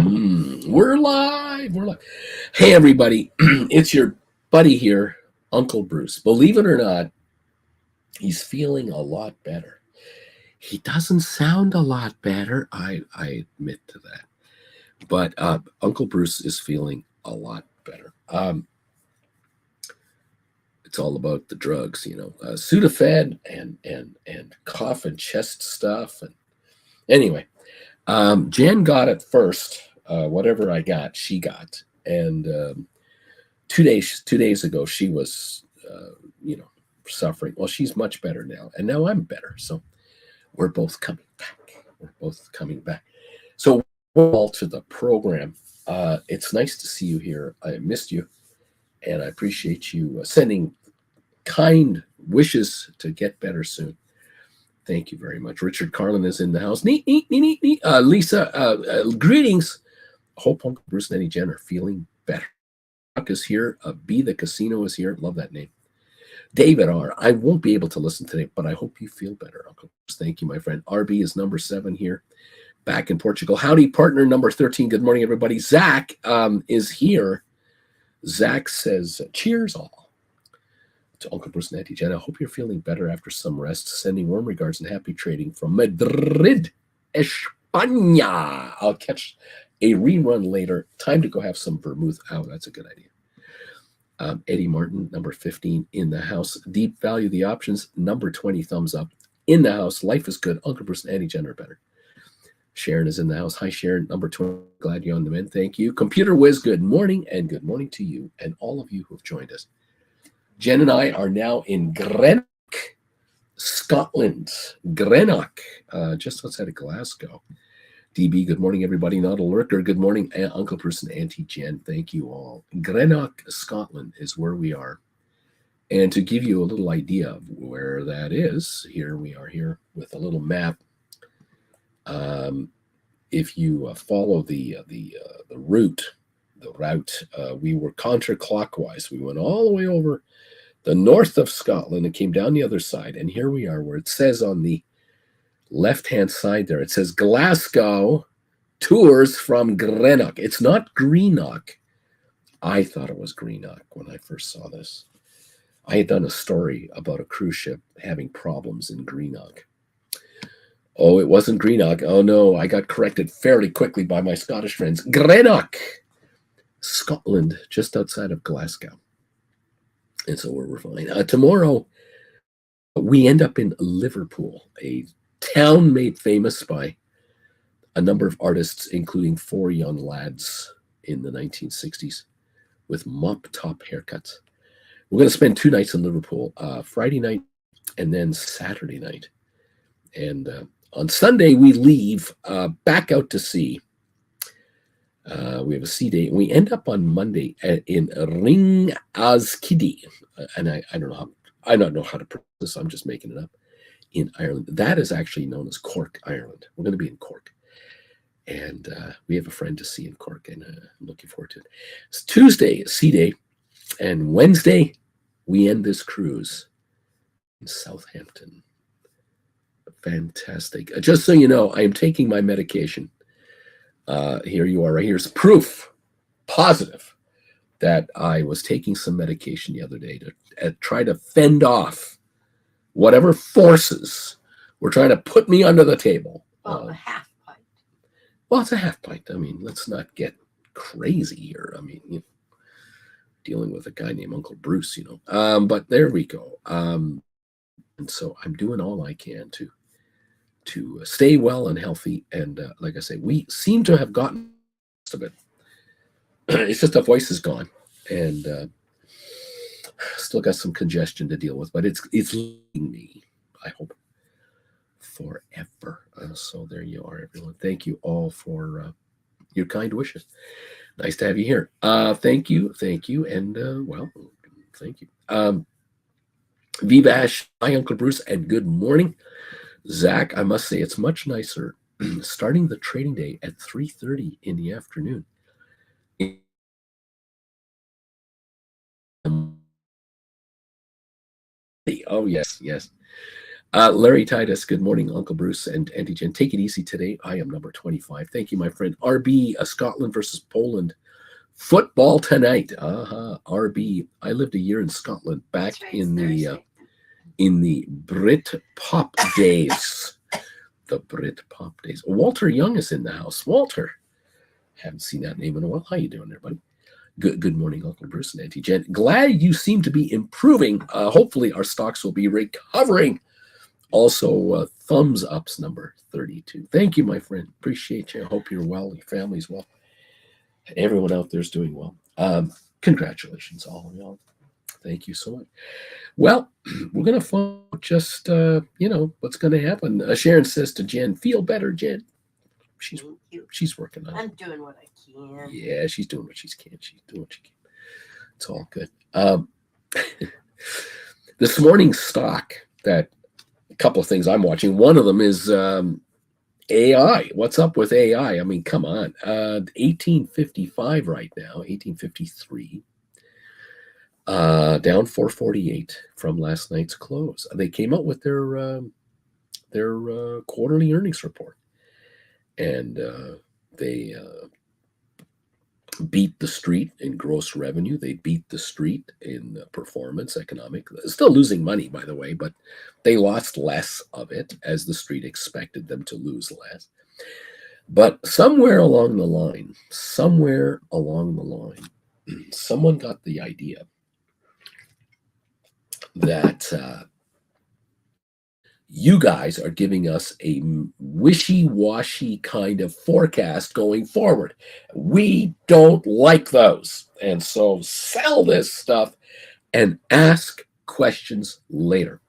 We're live. We're live. Hey, everybody. It's your buddy here, Uncle Bruce. Believe it or not, he's feeling a lot better. He doesn't sound a lot better. I admit to that. But Uncle Bruce is feeling a lot better. It's all about the drugs, Sudafed and cough and chest stuff. And anyway, Jen got it first. Whatever I got, she got. And 2 days ago, she was, suffering. Well, she's much better now. And now I'm better. So we're both coming back. So all to the program. It's nice to see you here. I missed you. And I appreciate you sending kind wishes to get better soon. Thank you very much. Richard Carlin is in the house. Neat. Lisa, greetings. Hope Uncle Bruce and Eddie Jen are feeling better. Chuck is here. B the Casino is here. Love that name. David R. I won't be able to listen today, but I hope you feel better, Uncle Bruce. Thank you, my friend. RB is number 7 here, back in Portugal. Howdy, partner number 13. Good morning, everybody. Zach is here. Zach says, cheers all. To Uncle Bruce and Auntie Jen, I hope you're feeling better after some rest. Sending warm regards and happy trading from Madrid, España. I'll catch a rerun later. Time to go have some vermouth. Oh, that's a good idea. Eddie Martin, number 15, in the house. Deep value the options, number 20, thumbs up. In the house. Life is good. Uncle Bruce and Auntie Jen are better. Sharon is in the house. Hi, Sharon, number 20. Glad you're on the mend. Thank you. Computer Whiz, good morning, and good morning to you and all of you who have joined us. Jen and I are now in Greenock, Scotland. Greenock, just outside of Glasgow. DB, good morning, everybody. Not a lurker. Good morning, Uncle Bruce and Auntie Jen. Thank you all. Greenock, Scotland is where we are. And to give you a little idea of where that is, here we are here with a little map. If you follow the route, we were counterclockwise. We went all the way over the north of Scotland and came down the other side. And here we are where it says on the left-hand side there, it says Glasgow tours from Greenock. It's not Greenock. I thought it was Greenock when I first saw this. I had done a story about a cruise ship having problems in Greenock. Oh, it wasn't Greenock. Oh, no, I got corrected fairly quickly by my Scottish friends. Greenock, Scotland, just outside of Glasgow. And so we're fine. Tomorrow, we end up in Liverpool, a town made famous by a number of artists, including 4 young lads in the 1960s with mop-top haircuts. We're going to spend 2 nights in Liverpool, Friday night and then Saturday night. And on Sunday, we leave back out to sea. We have a sea day. We end up on Monday in Ringaskiddy. And I don't know how to pronounce this. I'm just making it up. In Ireland. That is actually known as Cork, Ireland. We're going to be in Cork. And we have a friend to see in Cork, and I'm looking forward to it. It's Tuesday, sea day. And Wednesday, we end this cruise in Southampton. Fantastic. Just so you know, I am taking my medication. Here you are, right here's proof, positive, that I was taking some medication the other day to try to fend off whatever forces were trying to put me under the table. Well, a half pint. Well, it's a half pint. I mean, let's not get crazy here. I mean, dealing with a guy named Uncle Bruce, but there we go. And so I'm doing all I can to stay well and healthy. And like I say, we seem to have gotten most of it. It's just the voice is gone, and still got some congestion to deal with, but it's leaving me, I hope, forever. So there you are, everyone. Thank you all for your kind wishes. Nice to have you here. Thank you, and well, thank you. Vivash, hi, Uncle Bruce, and good morning. Zach, I must say it's much nicer starting the trading day at 3:30 in the afternoon. Oh, yes. Larry Titus, good morning, Uncle Bruce and Auntie Jen. Take it easy today. I am number 25. Thank you, my friend. RB, Scotland versus Poland. Football tonight. RB. I lived a year in Scotland back in the Brit Pop days. The Brit Pop days. Walter Young is in the house. Walter. Haven't seen that name in a while. How you doing there, buddy? Good morning, Uncle Bruce and Auntie Jen. Glad you seem to be improving. Hopefully our stocks will be recovering. Also, thumbs ups number 32. Thank you, my friend. Appreciate you. I hope you're well. Your family's well. Everyone out there's doing well. Congratulations, all of y'all. Thank you so much. Well, we're going to find out just, what's going to happen. Sharon says to Jen, feel better, Jen. She's working on it. I'm doing what I can. Yeah, she's doing what she can. She's doing what she can. It's all good. This morning's stock, that a couple of things I'm watching. One of them is AI. What's up with AI? I mean, come on. 1855 right now, 1853. Down 448 from last night's close. They came out with their quarterly earnings report. And they beat the street in gross revenue. They beat the street in performance, economic. Still losing money, by the way, but they lost less of it as the street expected them to lose less. But somewhere along the line, someone got the idea that you guys are giving us a wishy-washy kind of forecast going forward. We don't like those. And so sell this stuff and ask questions later.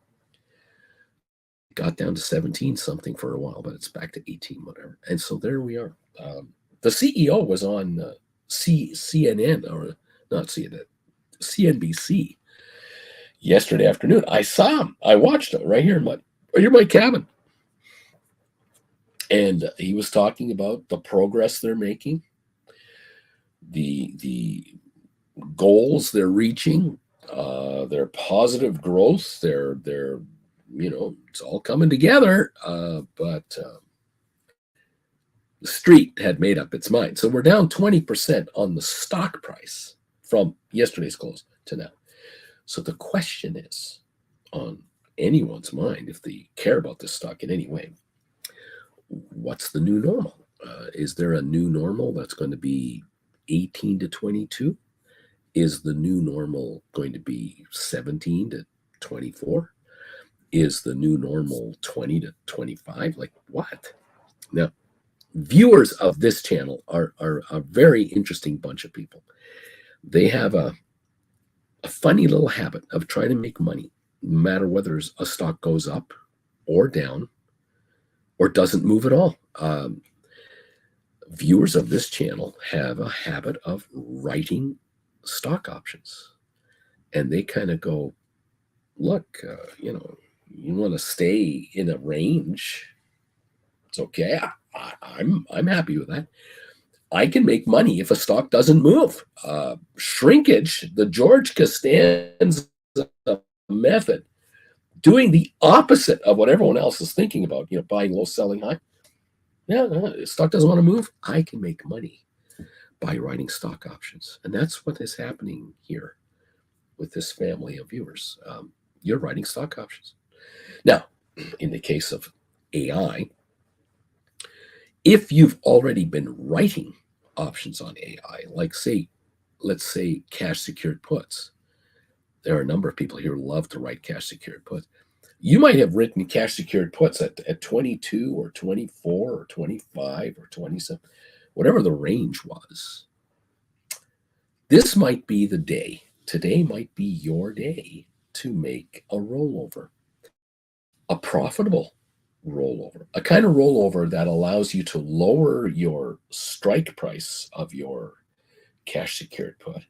Got down to 17 something for a while, but it's back to 18, whatever. And so there we are. The CEO was on CNN, or not CNN, CNBC yesterday afternoon. I saw him. I watched him right here in my cabin. And he was talking about the progress they're making, the goals they're reaching, their positive growth, their it's all coming together. But the street had made up its mind. So we're down 20% on the stock price from yesterday's close to now. So the question is on anyone's mind, if they care about this stock in any way, what's the new normal? Is there a new normal that's going to be 18 to 22? Is the new normal going to be 17 to 24? Is the new normal 20 to 25? Like what? Now, viewers of this channel are a very interesting bunch of people. They have a funny little habit of trying to make money, no matter whether a stock goes up or down or doesn't move at all. Viewers of this channel have a habit of writing stock options. And they kind of go, look, you want to stay in a range. It's okay. I'm happy with that. I can make money if a stock doesn't move. Shrinkage, the George Costanza method, doing the opposite of what everyone else is thinking about, buying low, selling high. Yeah, stock doesn't want to move. I can make money by writing stock options. And that's what is happening here with this family of viewers. You're writing stock options. Now, in the case of AI, if you've already been writing options on AI, like let's say cash secured puts, there are a number of people here who love to write cash secured puts. You might have written cash secured puts at 22 or 24 or 25 or 27, whatever the range was. This might be the day. Today might be your day to make a rollover, a profitable rollover, a kind of rollover that allows you to lower your strike price of your cash secured put,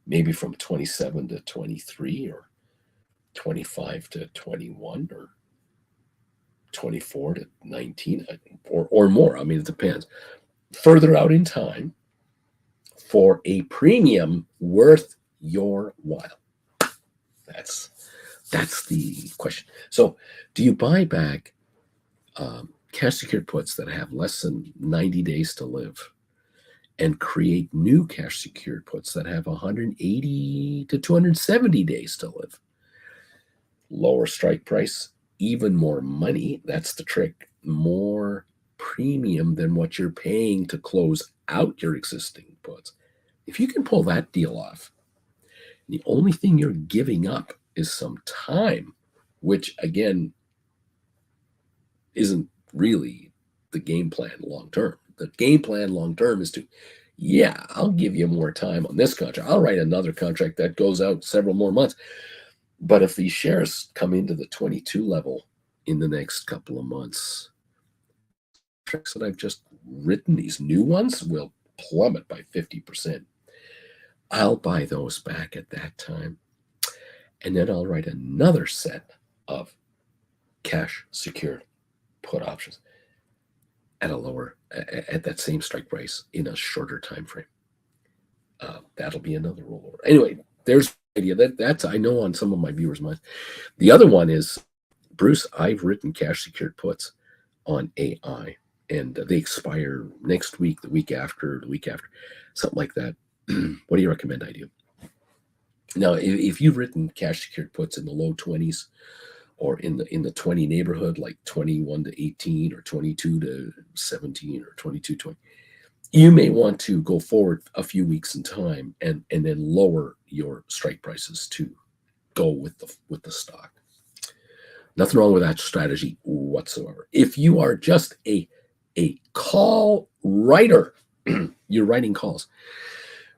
maybe from 27 to 23 or 25 to 21 or 24 to 19 or more. I mean, it depends. Further out in time for a premium worth your while. That's That's the question. So, do you buy back cash secured puts that have less than 90 days to live and create new cash secured puts that have 180 to 270 days to live? Lower strike price, even more money. That's the trick. More premium than what you're paying to close out your existing puts. If you can pull that deal off, the only thing you're giving up is some time, which again isn't really the game plan long term. The game plan long term is to, yeah, I'll give you more time on this contract. I'll write another contract that goes out several more months. But if these shares come into the 22 level in the next couple of months, tricks that I've just written, these new ones will plummet by 50%. I'll buy those back at that time. And then I'll write another set of cash secured put options at a lower, at that same strike price in a shorter time frame. That'll be another rollover. Anyway, there's the idea that's I know on some of my viewers' minds. The other one is, Bruce, I've written cash secured puts on AI, and they expire next week, the week after, something like that. What do you recommend I do? Now, if you've written cash secured puts in the low 20s or in the 20 neighborhood, like 21 to 18 or 22 to 17 or 22 20, you may want to go forward a few weeks in time and then lower your strike prices to go with the stock. Nothing wrong with that strategy whatsoever. If you are just a call writer, you're writing calls,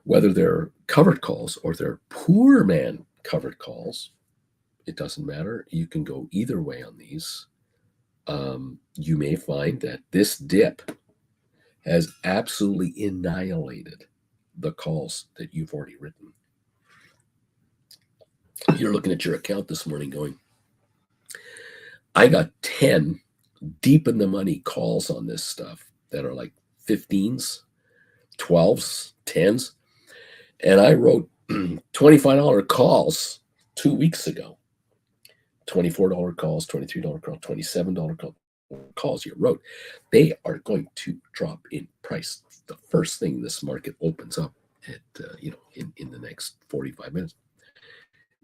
whether they're covered calls or they're poor man covered calls, it doesn't matter. You can go either way on these. You may find that this dip has absolutely annihilated the calls that you've already written. You're looking at your account this morning going, I got 10 deep in the money calls on this stuff that are like 15s, 12s, 10s. And I wrote $25 calls 2 weeks ago. $24 calls, $23 calls, $27 calls you wrote. They are going to drop in price the first thing this market opens up at, in the next 45 minutes.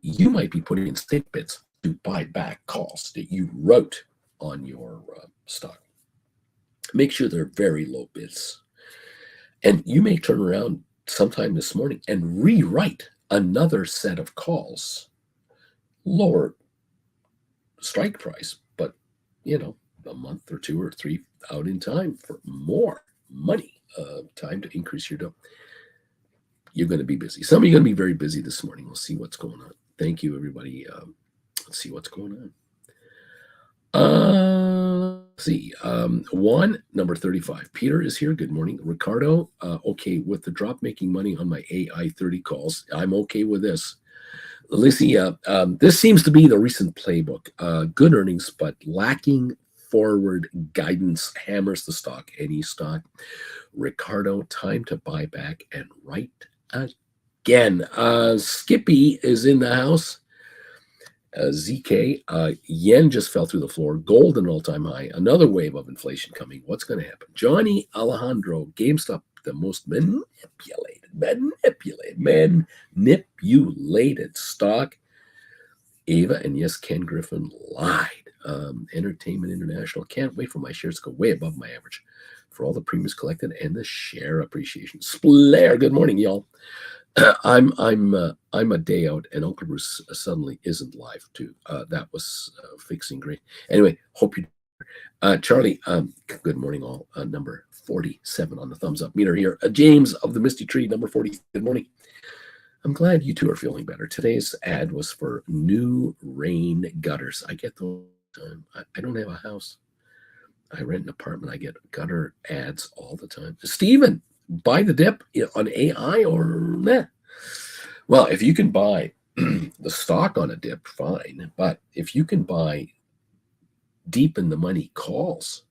You might be putting in stake bits to buy back calls that you wrote on your stock. Make sure they're very low bids. And you may turn around sometime this morning and rewrite another set of calls, lower strike price, but a month or 2 or 3 out in time for more money, time to increase your dough. You're going to be busy. Some of you are going to be very busy this morning. We'll see what's going on. Thank you, everybody. Let's see what's going on. Let's see. Juan, number 35. Peter is here. Good morning. Ricardo, okay, with the drop making money on my AI 30 calls. I'm okay with this. Alicia, this seems to be the recent playbook. Good earnings, but lacking forward guidance hammers the stock, any stock. Ricardo, time to buy back and write again. Skippy is in the house. ZK, yen just fell through the floor. Gold an all-time high. Another wave of inflation coming. What's going to happen? Johnny Alejandro, GameStop, the most manipulated stock. Ava, and yes, Ken Griffin lied. Entertainment International, can't wait for my shares to go way above my average for all the premiums collected and the share appreciation. Splair, good morning, y'all. I'm a day out, and Uncle Bruce suddenly isn't live too. That was fixing great. Anyway, hope you. Charlie, good morning, all. Number 47 on the thumbs up meter here. James of the Misty Tree, number 40. Good morning. I'm glad you two are feeling better. Today's ad was for new rain gutters. I get those. I don't have a house. I rent an apartment. I get gutter ads all the time. Steven, buy the dip on AI or nah? Well, if you can buy the stock on a dip, fine. But if you can buy deep in the money calls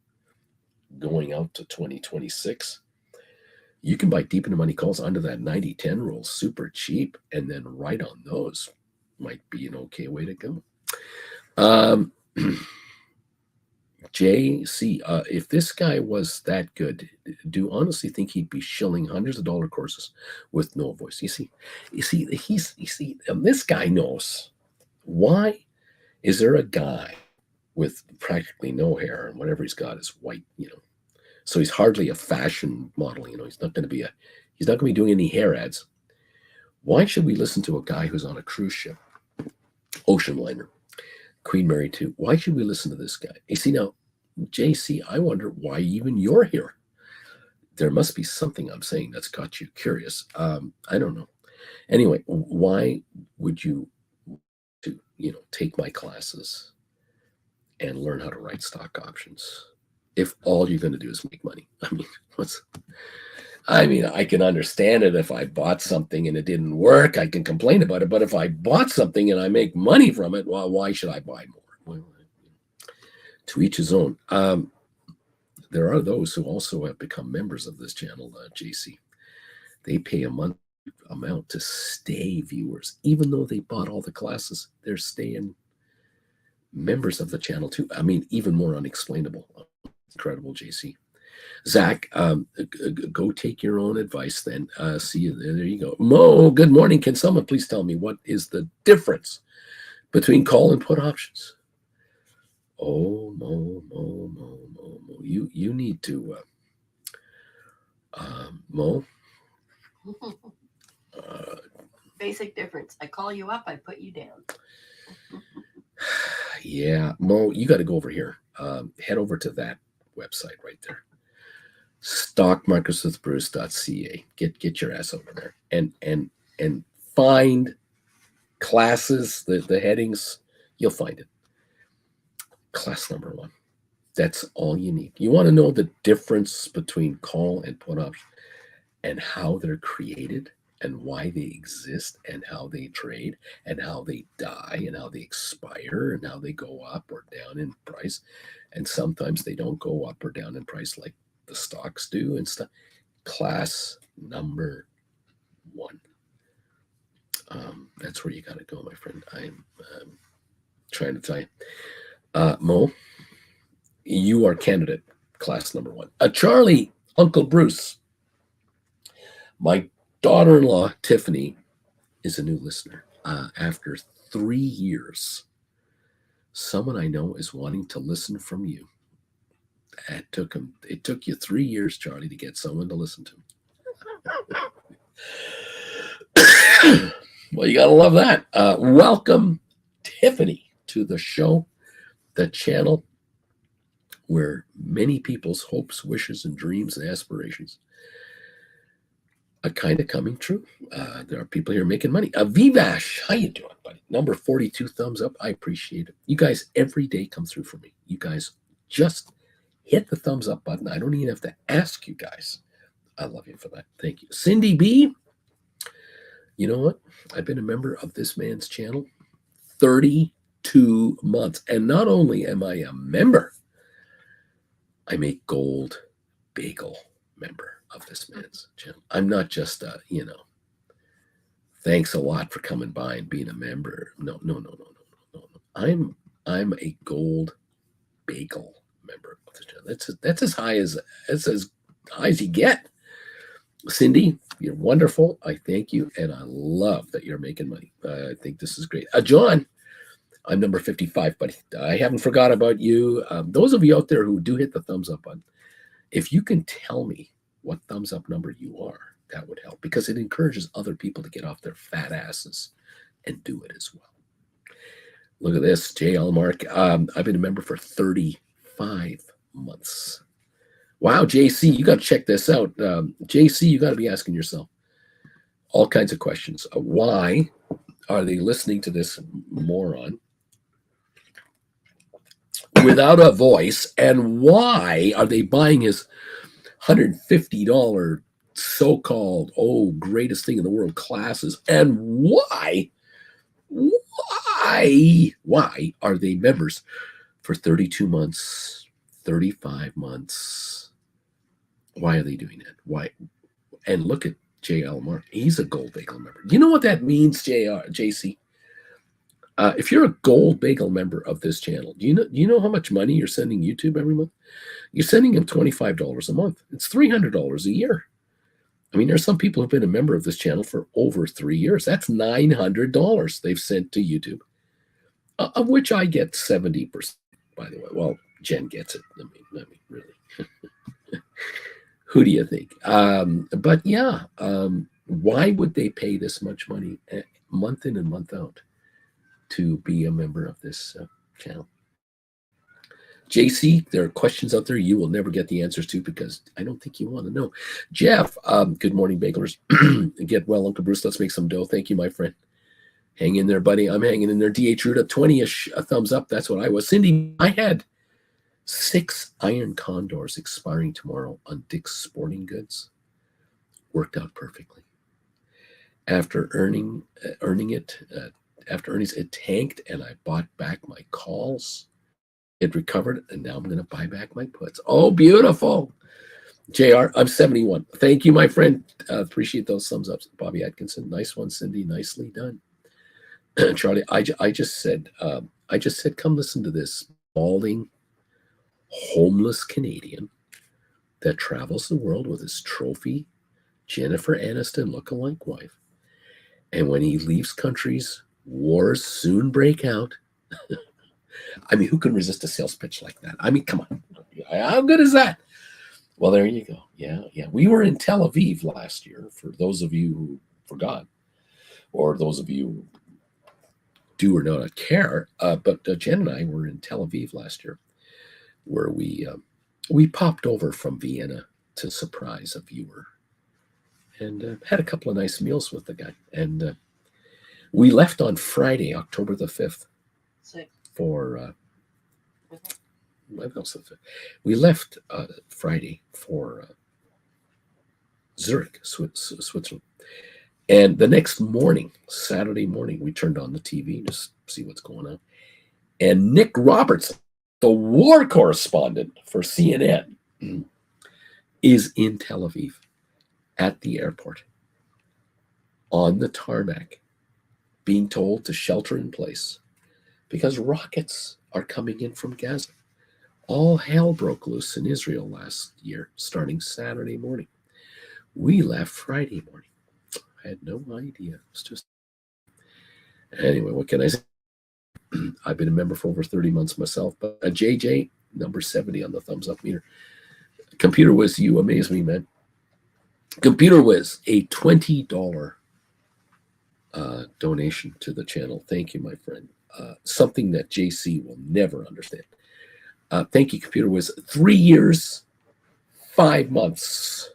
going out to 2026, you can buy deep in the money calls under that 90-10 rule super cheap, and then write on those. Might be an okay way to go. JC, if this guy was that good, do you honestly think he'd be shilling hundreds of dollar courses with no voice? You see, this guy knows. Why is there a guy with practically no hair and whatever he's got is white, so he's hardly a fashion model, he's not going to be doing any hair ads. Why should we listen to a guy who's on a cruise ship, ocean liner, Queen Mary 2? Why should we listen to this guy? You see, now, JC, I wonder why even you're here. There must be something I'm saying that's got you curious. I don't know. Anyway, why would you take my classes and learn how to write stock options if all you're going to do is make money? I can understand it if I bought something and it didn't work. I can complain about it. But if I bought something and I make money from it, well, why should I buy more? Well, to each his own. There are those who also have become members of this channel, JC. They pay a month amount to stay viewers. Even though they bought all the classes, they're staying members of the channel too. Even more unexplainable. Incredible, JC. Zach, go take your own advice then. See you there. There you go. Mo, good morning. Can someone please tell me what is the difference between call and put options? Oh, Mo. You need to, Mo. Basic difference. I call you up, I put you down. Yeah, Mo, you got to go over here. Head over to that website right there. stockmarkerswithbruce.ca. Get your ass over there and find classes, the headings. You'll find it. Class number 1. That's all you need. You want to know the difference between call and put options and how they're created and why they exist and how they trade and how they die and how they expire and how they go up or down in price. And sometimes they don't go up or down in price like the stocks do and stuff. Class number 1. That's where you got to go, my friend. I'm trying to tell you. Mo, you are candidate class number 1. Charlie, Uncle Bruce. My daughter-in-law, Tiffany, is a new listener. After 3 years, someone I know is wanting to listen from you. It took you 3 years, Charlie, to get someone to listen to. Well, you got to love that. Welcome, Tiffany, to the show, the channel where many people's hopes, wishes, and dreams and aspirations are kind of coming true. There are people here making money. Vivash, how you doing, buddy? Number 42, thumbs up. I appreciate it. You guys every day come through for me. You guys just hit the thumbs up button. I don't even have to ask you guys. I love you for that. Thank you. Cindy B, you know what? I've been a member of this man's channel 32 months. And not only am I a member, I'm a gold bagel member of this man's channel. I'm not just thanks a lot for coming by and being a member. No. I'm a gold bagel member of the channel. That's as high as you get. Cindy, you're wonderful. I thank you, and I love that you're making money. I think this is great. John, I'm number 55, buddy. I haven't forgot about you. Those of you out there who do hit the thumbs up button, if you can tell me what thumbs up number you are, that would help because it encourages other people to get off their fat asses and do it as well. Look at this, JL Mark. I've been a member for 35 months. Wow, JC, you got to check this out. JC, you got to be asking yourself all kinds of questions. Why are they listening to this moron without a voice? And why are they buying his $150 so-called greatest thing in the world classes? And why are they members for 32 months, 35 months? Why are they doing that? Why? And look at JL Mark. He's a gold bagel member. You know what that means, JC? If you're a gold bagel member of this channel, do you know how much money you're sending YouTube every month? You're sending them $25 a month. It's $300 a year. I mean, there's some people who've been a member of this channel for over 3 years. That's $900 they've sent to YouTube, of which I get 70%, by the way. Well, Jen gets it. I mean really. Who do you think? But yeah, why would they pay this much money month in and month out to be a member of this channel? JC, there are questions out there you will never get the answers to because I don't think you want to know. Jeff, good morning, bagelers. Get well, Uncle Bruce. Let's make some dough. Thank you, my friend. Hang in there, buddy. I'm hanging in there. DH Ruta, 20-ish, a thumbs up. That's what I was. Cindy, I had 6 iron condors expiring tomorrow on Dick's Sporting Goods. Worked out perfectly. After earnings, it tanked, and I bought back my calls. It recovered, and now I'm going to buy back my puts. Oh, beautiful. JR, I'm 71. Thank you, my friend. Appreciate those thumbs ups. Bobby Atkinson, nice one. Cindy, nicely done. Charlie, I just said, come listen to this balding, homeless Canadian that travels the world with his trophy Jennifer Aniston lookalike wife. And when he leaves countries, wars soon break out. I mean, who can resist a sales pitch like that? I mean, come on. How good is that? Well, there you go. Yeah. We were in Tel Aviv last year, for those of you who forgot, or those of you who do or do not care. But Jen and I were in Tel Aviv last year, where we popped over from Vienna to surprise a viewer and had a couple of nice meals with the guy. And we left on Friday, October the 5th. For we left Friday for Zurich, Switzerland, and the next morning, Saturday morning, we turned on the TV to see what's going on, and Nick Robertson, the war correspondent for CNN, is in Tel Aviv at the airport on the tarmac, being told to shelter in place because rockets are coming in from Gaza. All hell broke loose in Israel last year, starting Saturday morning. We left Friday morning. I had no idea. It's just... Anyway, what can I say? I've been a member for over 30 months myself, but JJ, number 70 on the thumbs up meter. Computer Whiz, you amaze me, man. Computer Whiz, a $20 donation to the channel. Thank you, my friend. Something that JC will never understand. Thank you, Computer Whiz. 3 years, 5 months,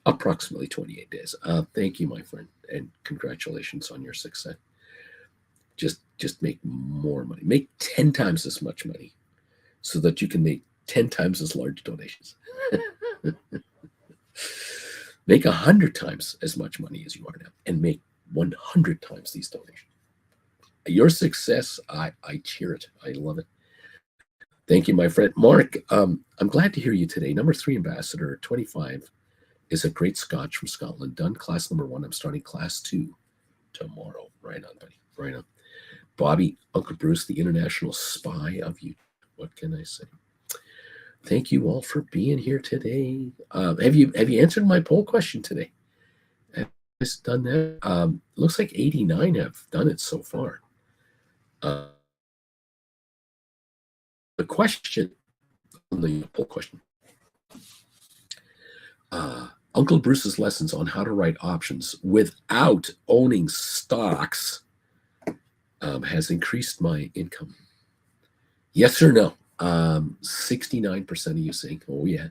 approximately 28 days. Thank you, my friend, and congratulations on your success. Just make more money. Make 10 times as much money so that you can make 10 times as large donations. Make 100 times as much money as you are now and make 100 times these donations. Your success, I cheer it. I love it. Thank you, my friend. Mark, I'm glad to hear you today. Number 3 ambassador, 25, is a great Scotch from Scotland. Done class number 1. I'm starting class 2 tomorrow. Right on, buddy. Right on. Bobby, Uncle Bruce, the international spy of you. What can I say? Thank you all for being here today. Have you answered my poll question today? Have you guys done that? Looks like 89 have done it so far. The question, the poll question, Uncle Bruce's lessons on how to write options without owning stocks has increased my income. Yes or no? 69% of you saying, oh yeah.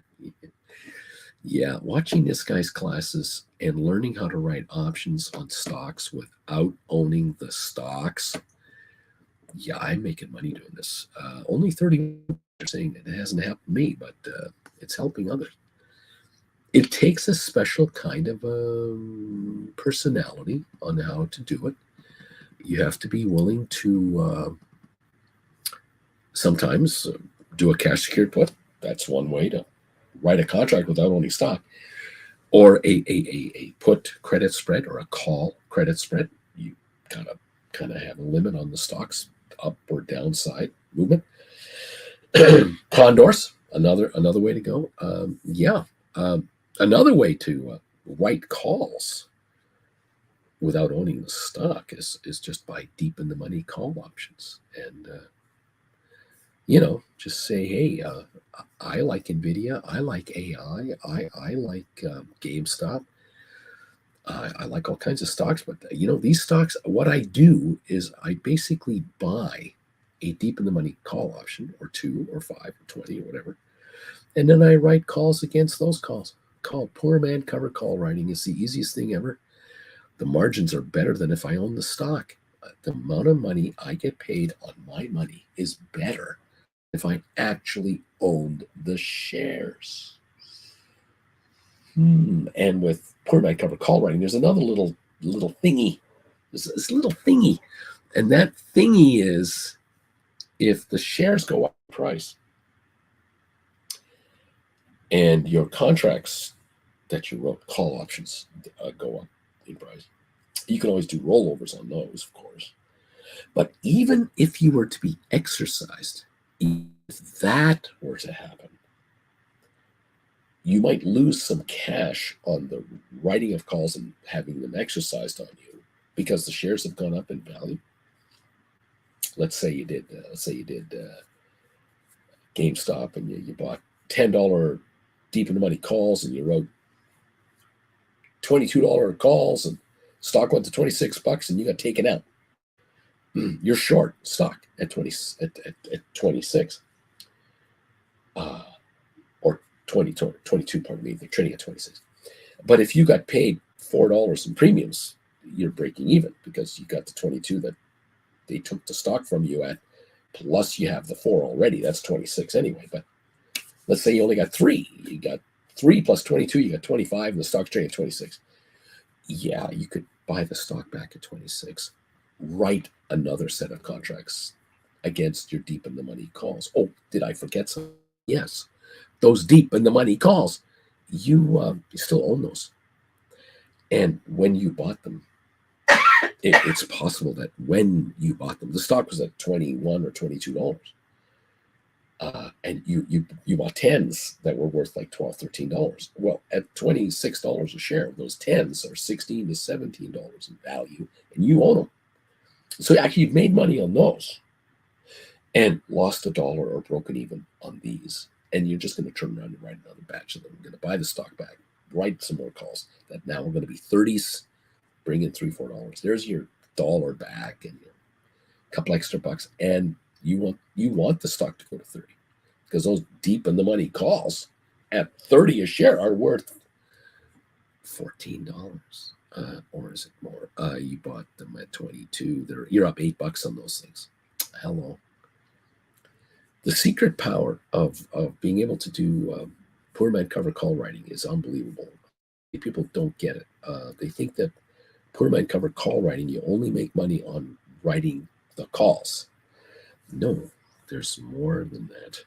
Yeah, watching this guy's classes and learning how to write options on stocks without owning the stocks. Yeah, I'm making money doing this. Only 30% are saying that it hasn't helped me, but it's helping others. It takes a special kind of personality on how to do it. You have to be willing to sometimes do a cash secured put. That's one way to write a contract without owning stock. Or a put credit spread or a call credit spread. You kind of kind of have a limit on the stocks, up or downside movement. Condors, another way to go. Another way to write calls without owning the stock is just by deep in the money call options. And just say, hey, I like NVIDIA, I like AI, I like GameStop, I like all kinds of stocks. But these stocks, what I do is I basically buy a deep in the money call option, or 2 or 5 or 20 or whatever, and then I write calls against those calls. Poor man cover call writing is the easiest thing ever. The margins are better than if I own the stock. The amount of money I get paid on my money is better if I actually owned the shares. And with poor man cover call writing, there's another little thingy. There's this little thingy. And that thingy is, if the shares go up in price and your contracts that you wrote, call options, go up in price, you can always do rollovers on those, of course. But even if you were to be exercised, if that were to happen, you might lose some cash on the writing of calls and having them exercised on you because the shares have gone up in value. Let's say you did GameStop, and you bought $10 deep in the money calls, and you wrote $22 calls, and stock went to $26, and you got taken out. You're short stock at 26, or 22. Pardon me, they're trading at 26. But if you got paid $4 in premiums, you're breaking even because you got the 22 that they took the stock from you at, plus you have the 4 already. That's 26 anyway. But let's say you only got 3. You got 3 plus 22, you got 25, and the stock's trading at 26. Yeah, you could buy the stock back at 26. Write another set of contracts against your deep in the money calls. Oh, did I forget something? Yes, those deep in the money calls, you still own those. And when you bought them, it's possible that when you bought them, the stock was at $21 or $22. And you bought 10s that were worth like $12, $13. Well, at $26 a share, those 10s are $16 to $17 in value, and you own them. So actually, you've made money on those and lost $1 or broken even on these. And you're just going to turn around and write another batch of them. You're going to buy the stock back, write some more calls that now are going to be 30s, bring in $3, $4. There's your $1 back and a couple extra bucks. And you want the stock to go to 30, because those deep in the money calls at 30 a share are worth $14. Or is it more? You bought them at 22. You're up $8 on those things. Hello. The secret power of being able to do poor man cover call writing is unbelievable. People don't get it. They think that poor man cover call writing, you only make money on writing the calls. No, there's more than that.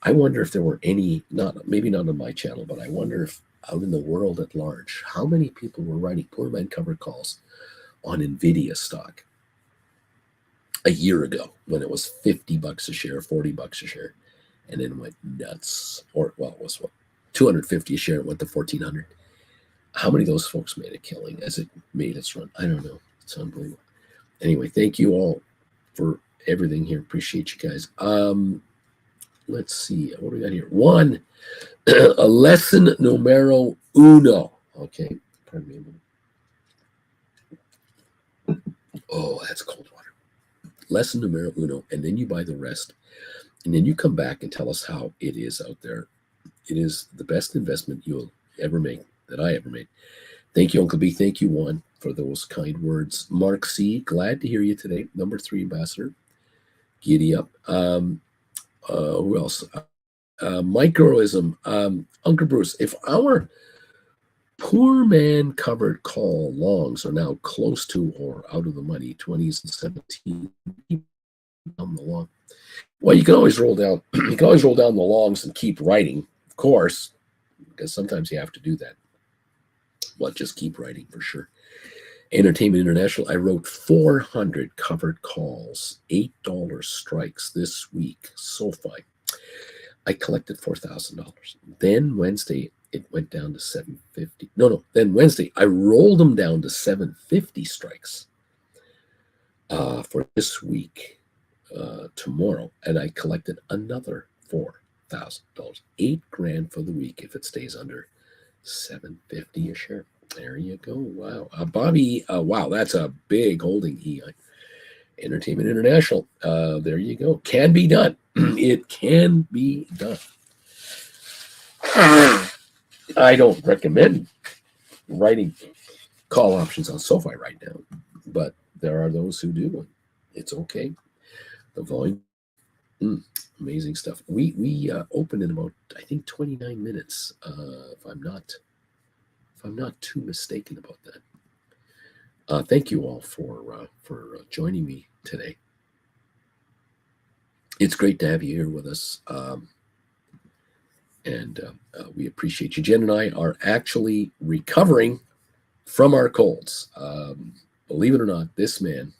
I wonder if there were any, maybe not on my channel, but I wonder if out in the world at large, how many people were writing poor man cover calls on NVIDIA stock a year ago when it was $50 a share, $40 a share, and then went nuts. Or, well, it was what, $250 a share, it went to $1,400. How many of those folks made a killing as it made its run? I don't know. It's unbelievable. Anyway, thank you all for everything here. Appreciate you guys. Let's see. What do we got here? One, a lesson numero uno. Okay. Pardon me. Oh, that's cold water. Lesson numero uno. And then you buy the rest. And then you come back and tell us how it is out there. It is the best investment you'll ever make, that I ever made. Thank you, Uncle B. Thank you, Juan, for those kind words. Mark C., glad to hear you today. Number 3 ambassador. Giddy up. Who else? Microism. Uncle Bruce, if our poor man covered call longs are now close to or out of the money, 20s and 17 down the long. Well, you can always roll down. You can always roll down the longs and keep writing, of course, because sometimes you have to do that. Well, just keep writing for sure. Entertainment International, I wrote 400 covered calls, $8 strikes this week. SoFi. I collected $4,000. Then Wednesday, it went down to 750. No. Then Wednesday, I rolled them down to 750 strikes for this week, tomorrow, and I collected another $4,000. $8,000 for the week if it stays under 750 a share. There you go. Wow. Bobby, wow, that's a big holding, EI. Entertainment International. There you go. Can be done. It can be done. I don't recommend writing call options on SoFi right now, but there are those who do. It's okay. The volume, amazing stuff. We opened in about, I think, 29 minutes. If I'm not too mistaken about that. Thank you all for joining me today. It's great to have you here with us. And we appreciate you. Jen and I are actually recovering from our colds. Believe it or not, this man,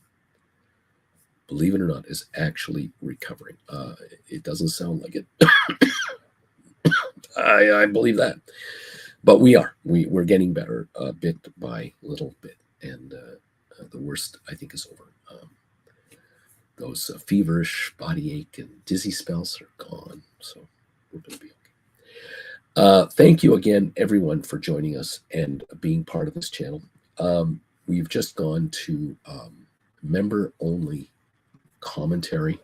is actually recovering. It doesn't sound like it. I believe that. But we are. We're getting better bit by little bit. And the worst, I think, is over. Those feverish body ache and dizzy spells are gone. So we're going to be okay. Thank you again, everyone, for joining us and being part of this channel. We've just gone to member-only commentary.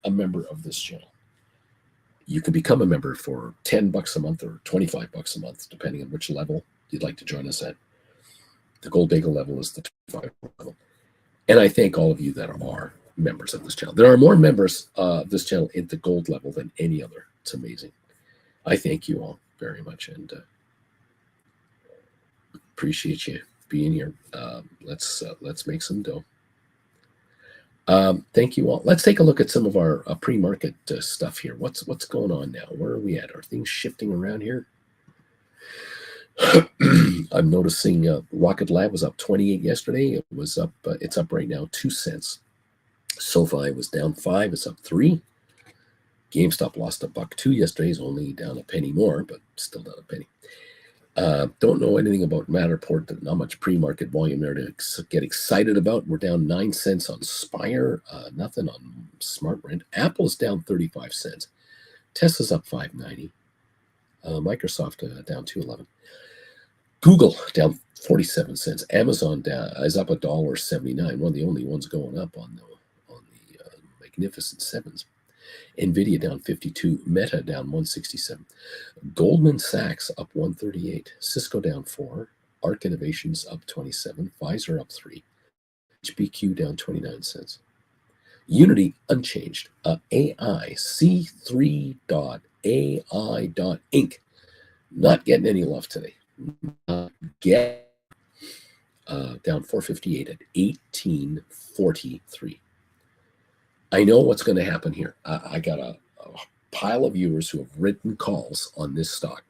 A member of this channel. You can become a member for $10 a month or $25 a month, depending on which level you'd like to join us at. The Gold Bagel level is the $25 level. And I thank all of you that are members of this channel. There are more members of this channel at the gold level than any other. It's amazing. I thank you all very much and appreciate you being here. Let's make some dough. Thank you all. Let's take a look at some of our pre-market stuff here. What's going on now? Where are we at? Are things shifting around here? I'm noticing Rocket Lab was up 28 yesterday. It was up. It's up right now 2 cents. SoFi was down 5. It's up 3. GameStop lost $1.02 yesterday. It's only down a penny more, but still down a penny. Don't know anything about Matterport. Not much pre-market volume there to get excited about. We're down 9 cents on Spire. Nothing on SmartRent. Apple's down 35 cents. Tesla's up 5.90. Microsoft down 2.11. Google down 47 cents. Amazon is up $1.79. One of the only ones going up on the Magnificent Sevens. NVIDIA down 52. Meta down 167. Goldman Sachs up 138. Cisco down 4. Arc Innovations up 27. Pfizer up 3. HBQ down 29 cents. Unity unchanged. AI C3.ai.inc. Not getting any love today. Get down 458 at 1843. I know what's going to happen here. I got a pile of viewers who have written calls on this stock.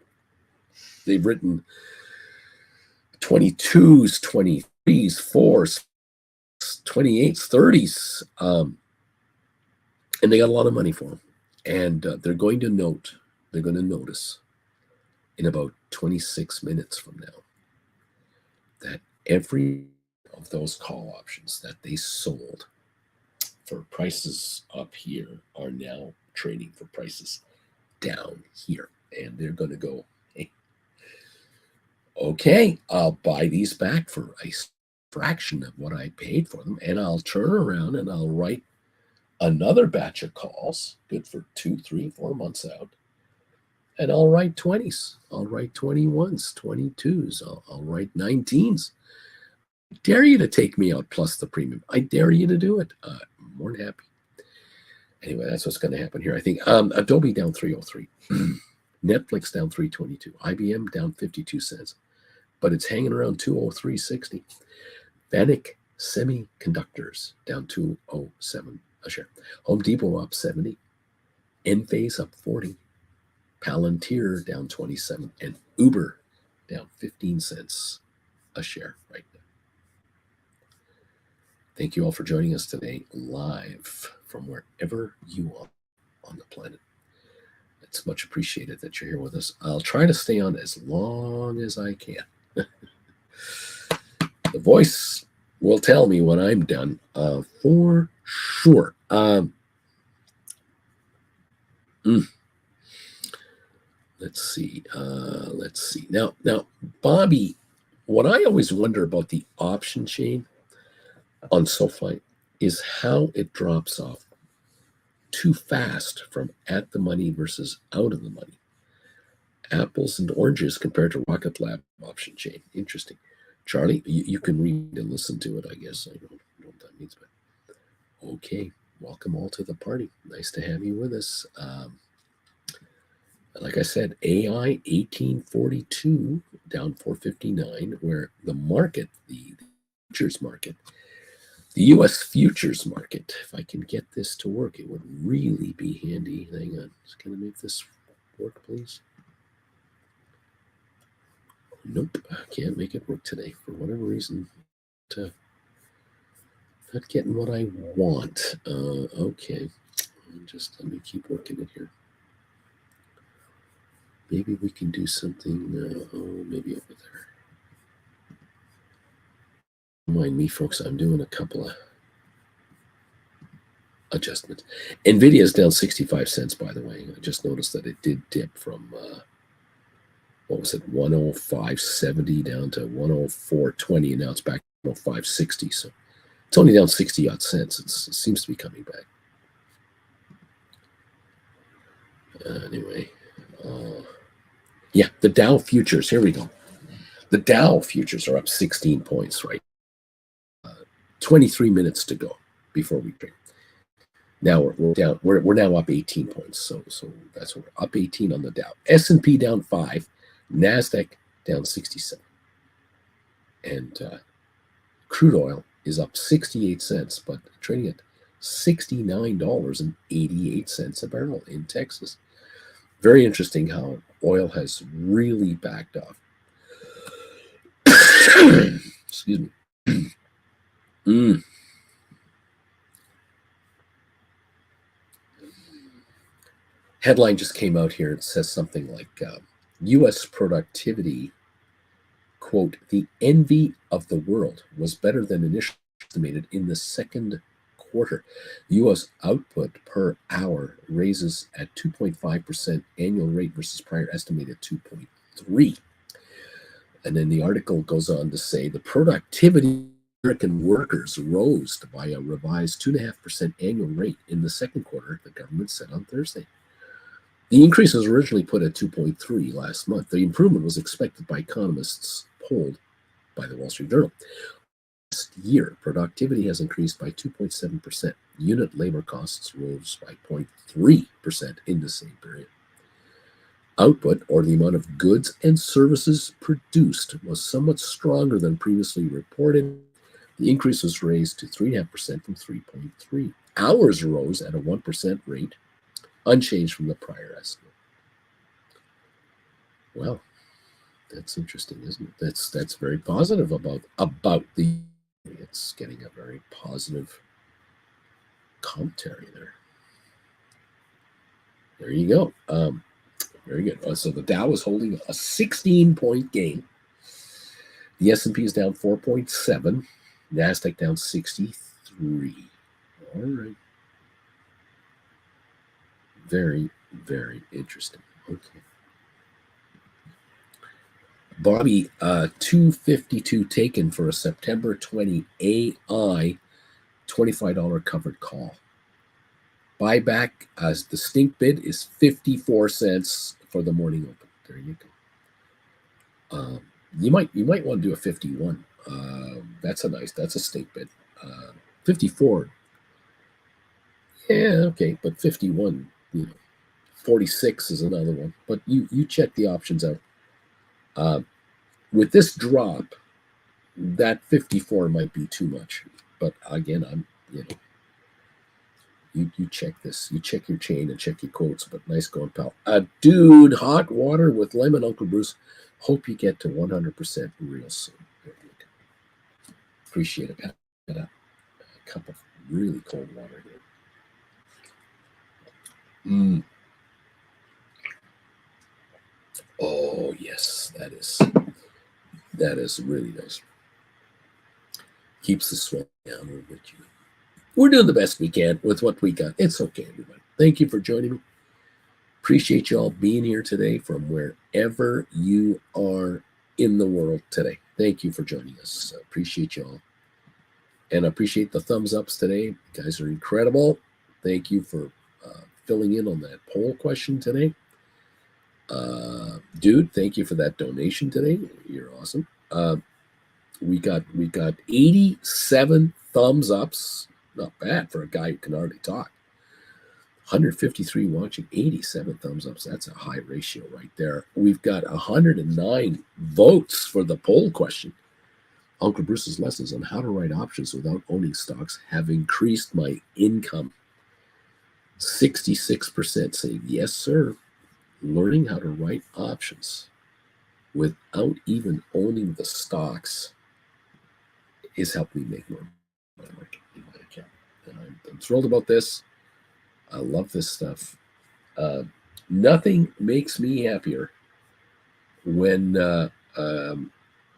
They've written 22s, 23s, 4s, 28s, 30s, and they got a lot of money for them. And they're going to notice in about 26 minutes from now that every of those call options that they sold for prices up here are now trading for prices down here. And they're going to go, hey, okay, I'll buy these back for a fraction of what I paid for them. And I'll turn around and I'll write another batch of calls, good for 2, 3, 4 months out. And I'll write 20s. I'll write 21s, 22s. I'll write 19s. I dare you to take me out plus the premium. I dare you to do it. I'm more than happy. Anyway, that's what's going to happen here. I think Adobe down 303. Netflix down 322. IBM down 52 cents. But it's hanging around 203.60. Vanik Semiconductors down 207 a share. Home Depot up 70. Enphase up 40. Palantir down 27, and Uber down 15 cents a share right now. Thank you all for joining us today live from wherever you are on the planet. It's much appreciated that you're here with us. I'll try to stay on as long as I can. The voice will tell me when I'm done, for sure. Let's see. Now, Bobby, what I always wonder about the option chain on SoFi is how it drops off too fast from at the money versus out of the money. Apples and oranges compared to Rocket Lab option chain. Interesting. Charlie, you can read and listen to it, I guess. I don't know what that means, but okay. Welcome all to the party. Nice to have you with us. Like I said, AI 1842 down 459, where the market, the futures market, the U.S. futures market, if I can get this to work, it would really be handy. Hang on. Just going to make this work, please. Nope, can't make it work today for whatever reason. Not getting what I want. Okay, just let me keep working it here. Maybe we can do something. Maybe over there. Don't mind me, folks. I'm doing a couple of adjustments. NVIDIA is down 65 cents, by the way. I just noticed that it did dip from what was it, 105.70 down to 104.20, and now it's back to 105.60. So it's only down 60 odd cents. It seems to be coming back. Anyway, yeah, the Dow futures. Here we go. The Dow futures are up 16 points, right? 23 minutes to go before we trade. Now we're down. We're now up 18 points. So that's what we're up 18 on the Dow. S&P down 5. NASDAQ down 67. And crude oil is up 68 cents, but trading at $69.88 a barrel in Texas. Very interesting how oil has really backed off. Excuse me. Headline just came out here. It says something like U.S. productivity, quote, the envy of the world was better than initially estimated in the second quarter. U.S. output per hour raises at 2.5% annual rate versus prior estimated 2.3. And then the article goes on to say the productivity of American workers rose by a revised 2.5% annual rate in the second quarter, the government said on Thursday. The increase was originally put at 2.3 last month. The improvement was expected by economists polled by the Wall Street Journal. Last year, productivity has increased by 2.7%. Unit labor costs rose by 0.3% in the same period. Output, or the amount of goods and services produced, was somewhat stronger than previously reported. The increase was raised to 3.5% from 3.3. Hours rose at a 1% rate, unchanged from the prior estimate. Well, that's interesting, isn't it? That's very positive about the. It's getting a very positive commentary there. There you go. Very good. So the Dow is holding a 16-point gain. The S&P is down 4.7. NASDAQ down 63. All right. Very, very interesting. Okay. Bobby, 252 taken for a September 20 AI $25 covered call. Buyback as the stink bid is 54 cents for the morning open. There you go. You might want to do a 51. That's a stink bid. 54. Yeah, okay, but 51, 46 is another one. But you check the options out. With this drop, that 54 might be too much. But again, You check this. You check your chain and check your quotes. But nice going, pal. Dude, hot water with lemon, Uncle Bruce. Hope you get to 100% real soon. There you go. Appreciate it. Got a cup of really cold water here. Oh yes, that is really nice. Keeps the sweat down a little bit. We're doing the best we can with what we got. It's okay, everybody. Thank you for joining me. Appreciate you all being here today from wherever you are in the world today. Thank you for joining us. Appreciate you all. And I appreciate the thumbs ups today. You guys are incredible. Thank you for filling in on that poll question today. Dude, thank you for that donation today. You're awesome. We got 87 thumbs ups. Not bad for a guy who can hardly talk. 153 watching, 87 thumbs ups. That's a high ratio right there. We've got 109 votes for the poll question. Uncle Bruce's lessons on how to write options without owning stocks have increased my income. 66% say yes, sir. Learning how to write options without even owning the stocks is helping me make more money in my account. And I'm thrilled about this. I love this stuff. Nothing makes me happier when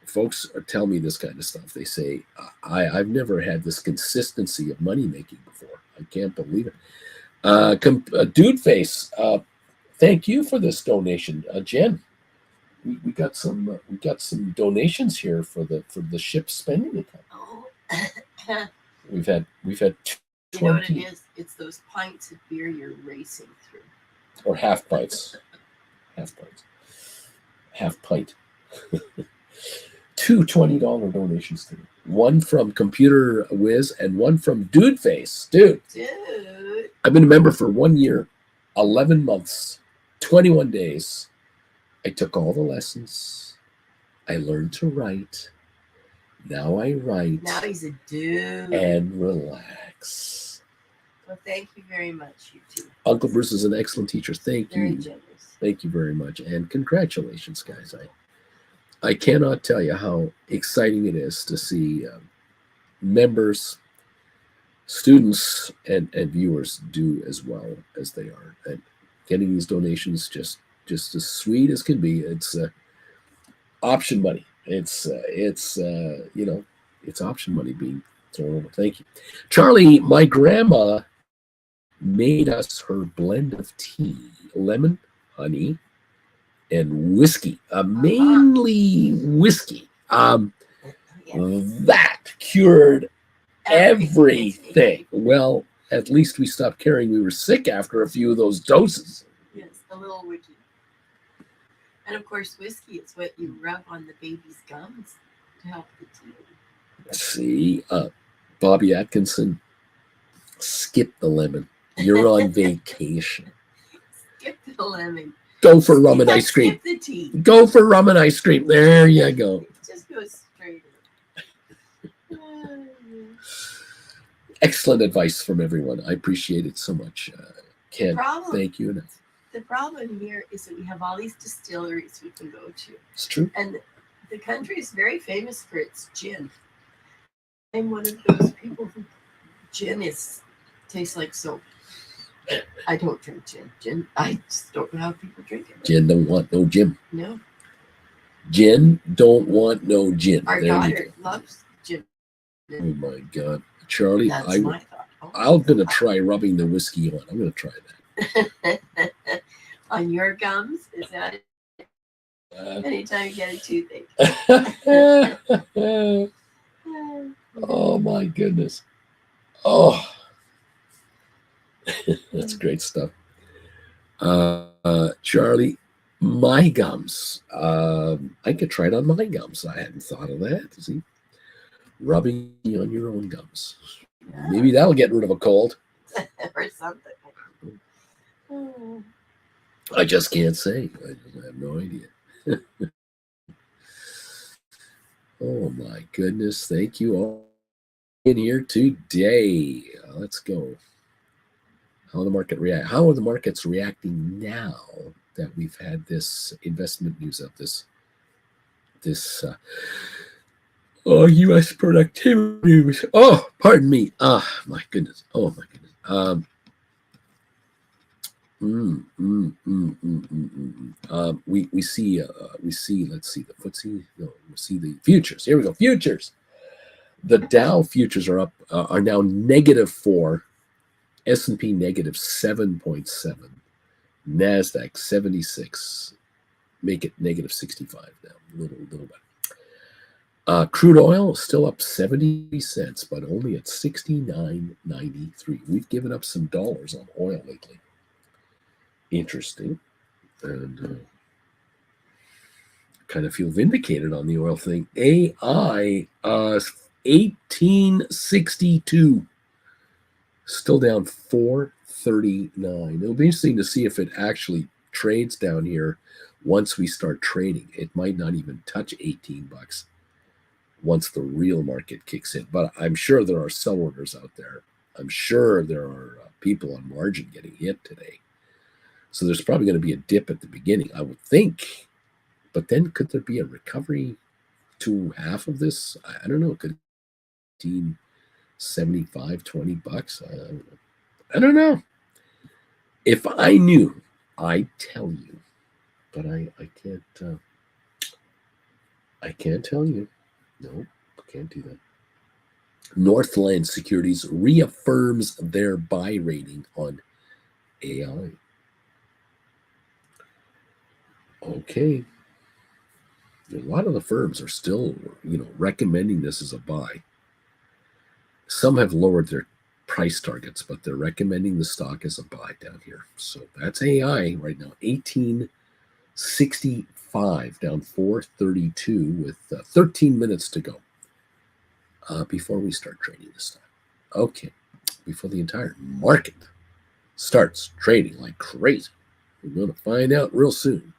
folks tell me this kind of stuff. They say, I've never had this consistency of money making before. I can't believe it. Dude Face, thank you for this donation, Jen. We got some donations here for the ship spending account. Oh. We've had 20. You know what it is? It's those pints of beer you're racing through. Or half pints. Half pint. Two $20 donations today. One from Computer Whiz and one from Dude Face. Dude. I've been a member for 1 year, 11 months, 21 days. I took all the lessons. I learned to write. Now I write. Now he's a dude. And relax. Well, thank you very much, you two. Uncle Bruce is an excellent teacher. Thank you. Very generous. Thank you very much. And congratulations, guys. I cannot tell you how exciting it is to see members, students, and viewers do as well as they are. And getting these donations just as sweet as can be. It's option money. It's option money being thrown over. Thank you. Charlie, my grandma made us her blend of tea, lemon, honey, and whiskey, mainly whiskey. That cured everything. Well, at least we stopped caring we were sick after a few of those doses. Yes, a little wiki. And of course, whiskey is what you rub on the baby's gums to help the teeth. See, Bobby Atkinson, skip the lemon. You're on vacation. Skip the lemon. Go for rum and ice cream. Skip the tea. Go for rum and ice cream. There you go. Just go straight in. Excellent advice from everyone. I appreciate it so much. Ken, thank you enough. The problem here is that we have all these distilleries we can go to. It's true. And the country is very famous for its gin. I'm one of those people who gin tastes like soap. I don't drink gin. I just don't know how people drink it. Gin don't want no gin. No. Gin don't want no gin. Our daughter loves gin. Oh my God. Charlie, That's my thought. I'm going to try rubbing the whiskey on. I'm going to try that. On your gums? Is that it? Anytime you get a toothache. Oh my goodness. Oh. That's great stuff. Charlie, my gums. I could try it on my gums. I hadn't thought of that. See? Rubbing on your own gums. Yeah. Maybe that'll get rid of a cold. Or something. I just can't say. I have no idea. Oh my goodness. Thank you all in here today. Let's go. How the market react? How are the markets reacting now that we've had this investment news of this U.S. productivity news? Oh, pardon me. My goodness. Oh my goodness. We see let's see the FTSE. No, we see the futures. Here we go. Futures. The Dow futures are up. Are now -4. S&P -7.7. Nasdaq 76. Make it -65 now. Little bit. Crude oil is still up 70 cents, but only at 69.93. We've given up some dollars on oil lately. Interesting. And kind of feel vindicated on the oil thing. AI 1862. Still down 439. It'll be interesting to see if it actually trades down here once we start trading. It might not even touch $18 once the real market kicks in. But I'm sure there are sell orders out there. I'm sure there are people on margin getting hit today. So there's probably going to be a dip at the beginning, I would think. But then could there be a recovery to half of this? I don't know. Could it 75, $20? I don't know. If I knew, I'd tell you. But I can't tell you. No, can't do that. Northland Securities reaffirms their buy rating on AI. Okay. A lot of the firms are still, recommending this as a buy. Some have lowered their price targets, but they're recommending the stock as a buy down here. So that's AI right now, 1865, down 432 with 13 minutes to go before we start trading this stock. Okay, before the entire market starts trading like crazy. We're going to find out real soon.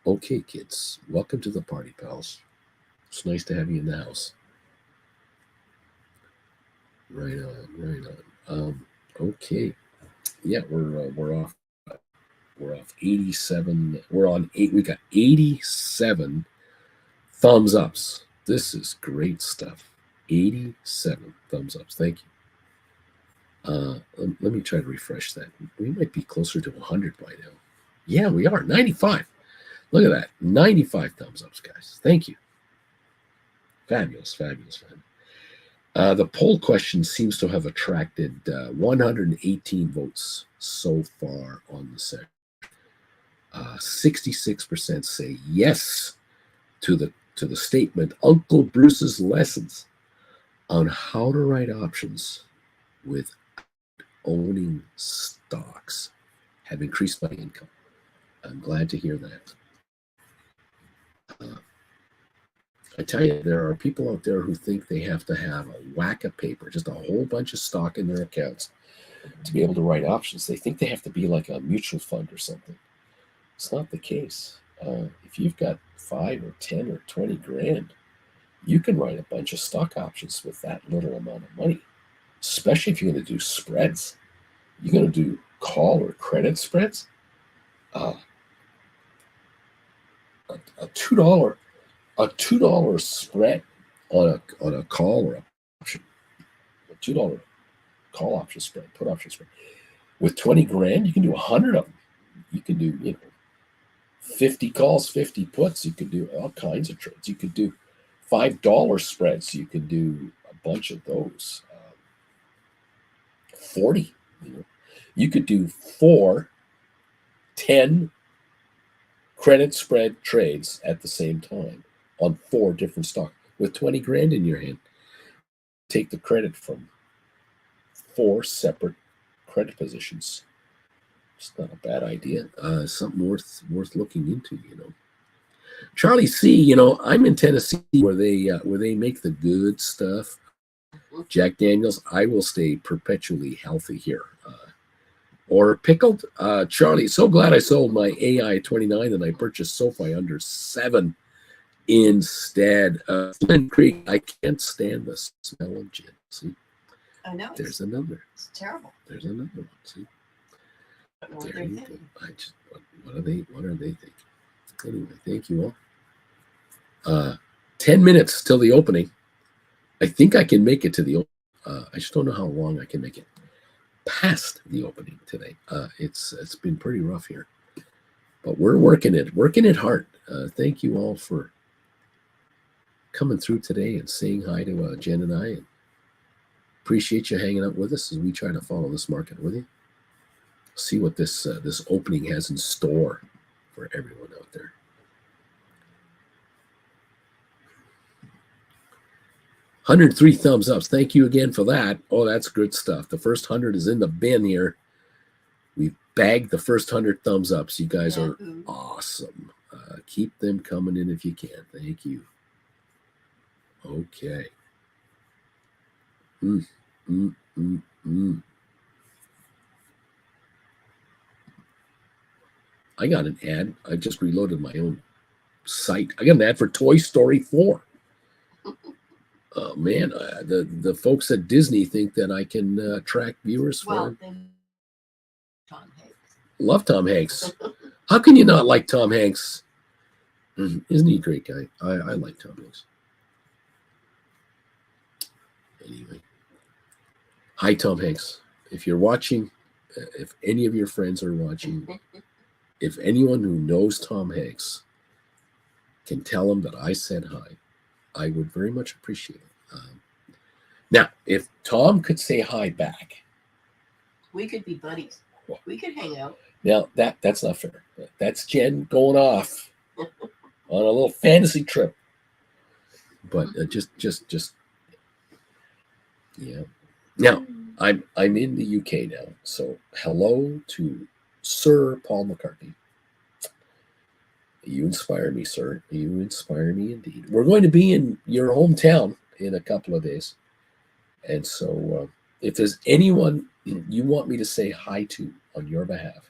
Okay, kids, welcome to the party, pals. It's nice to have you in the house. Right on. Okay, yeah, we're off. We're off 87. We're on 8. We got 87 thumbs ups. This is great stuff. 87 thumbs ups. Thank you. Let me try to refresh that. We might be closer to 100 by now. Yeah, we are. 95. Look at that. 95 thumbs ups, guys. Thank you. Fabulous. The poll question seems to have attracted 118 votes so far on the session. 66% say yes to the statement, Uncle Bruce's lessons on how to write options with owning stocks have increased my income. I'm glad to hear that. I tell you, there are people out there who think they have to have a whack of paper, just a whole bunch of stock in their accounts to be able to write options. They think they have to be like a mutual fund or something. It's not the case. If you've got 5 or 10 or 20 grand, you can write a bunch of stock options with that little amount of money, especially if you're going to do spreads. You're going to do call or credit spreads. A $2 spread on a call or a option, a $2 call option spread, put option spread. With 20 grand, you can do 100 of them. You can do 50 calls, 50 puts. You could do all kinds of trades. You could do $5 spreads. You could do a bunch of those. 40. You could do 4 10 credit spread trades at the same time on 4 different stocks with 20 grand in your hand. Take the credit from 4 separate credit positions. It's not a bad idea. Something worth looking into. Charlie C. I'm in Tennessee where they make the good stuff. Jack Daniels. I will stay perpetually healthy here. Or pickled. Charlie, so glad I sold my AI 29 and I purchased SoFi under 7 instead. Flint Creek. I can't stand the smell of gin. See. I know. There's another. It's terrible. There's another one. See. what There they're you go. thinking. What are they thinking? Anyway, thank you all. 10 minutes till the opening. I think I can make it to the opening. I just don't know how long I can make it past the opening today. It's been pretty rough here, but we're working it hard. Thank you all for coming through today and saying hi to Jen and I, and appreciate you hanging out with us as we try to follow this market with you. See what this opening has in store for everyone out there. 103 thumbs ups. Thank you again for that. Oh, that's good stuff. The first 100 is in the bin here. We've bagged the first 100 thumbs ups. You guys are awesome. Keep them coming in if you can. Thank you. Okay. I got an ad. I just reloaded my own site. I got an ad for Toy Story 4. Oh man, the folks at Disney think that I can attract viewers for. Tom Hanks. Love Tom Hanks. How can you not like Tom Hanks? Isn't he a great guy? I like Tom Hanks. Anyway, hi Tom Hanks. If you're watching, if any of your friends are watching, if anyone who knows Tom Hanks can tell him that I said hi, I would very much appreciate it. Now, if Tom could say hi back, we could be buddies. We could hang out. Now that's not fair. That's Jen going off on a little fantasy trip. But just yeah. Now I'm in the UK now, so hello to Sir Paul McCartney. You inspire me, sir. You inspire me indeed. We're going to be in your hometown in a couple of days. And so if there's anyone you want me to say hi to on your behalf,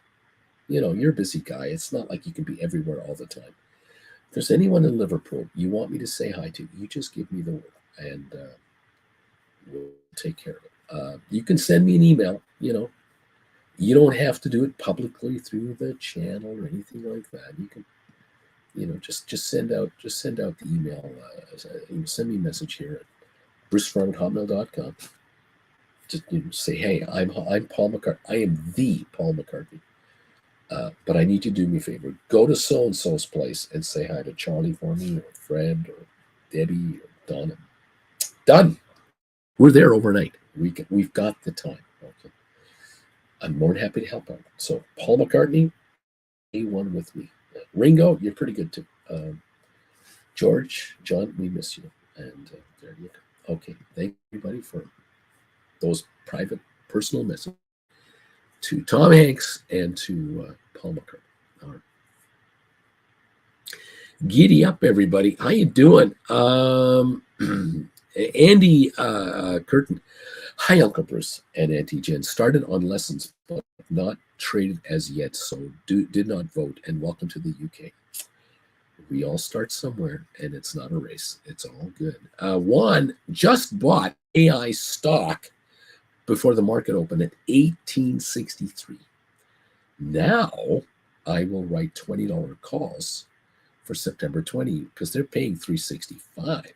you're a busy guy. It's not like you can be everywhere all the time. If there's anyone in Liverpool you want me to say hi to, you just give me the word and we'll take care of it. You can send me an email, You don't have to do it publicly through the channel or anything like that. You can just send out the email. Send me a message here at brucefarm@hotmail.com. Just say, hey, I'm Paul McCartney. I am the Paul McCartney. But I need you to do me a favor. Go to so-and-so's place and say hi to Charlie for me, or Fred, or Debbie, or Donna. Done. We're there overnight. We've got the time. Okay. I'm more than happy to help out. So Paul McCartney, A1 with me. Ringo, you're pretty good too. George, John, we miss you. And there you go. Okay. Thank everybody for those private, personal messages to Tom Hanks and to Paul McCartney. All right. Giddy up, everybody. How you doing? Andy Curtin. Hi, Uncle Bruce and Auntie Jen. Started on lessons, but not traded as yet, so did not vote. And welcome to the UK. We all start somewhere, and it's not a race. It's all good. Juan just bought AI stock before the market opened at 1863. Now I will write $20 calls for September 20 because they're paying $365.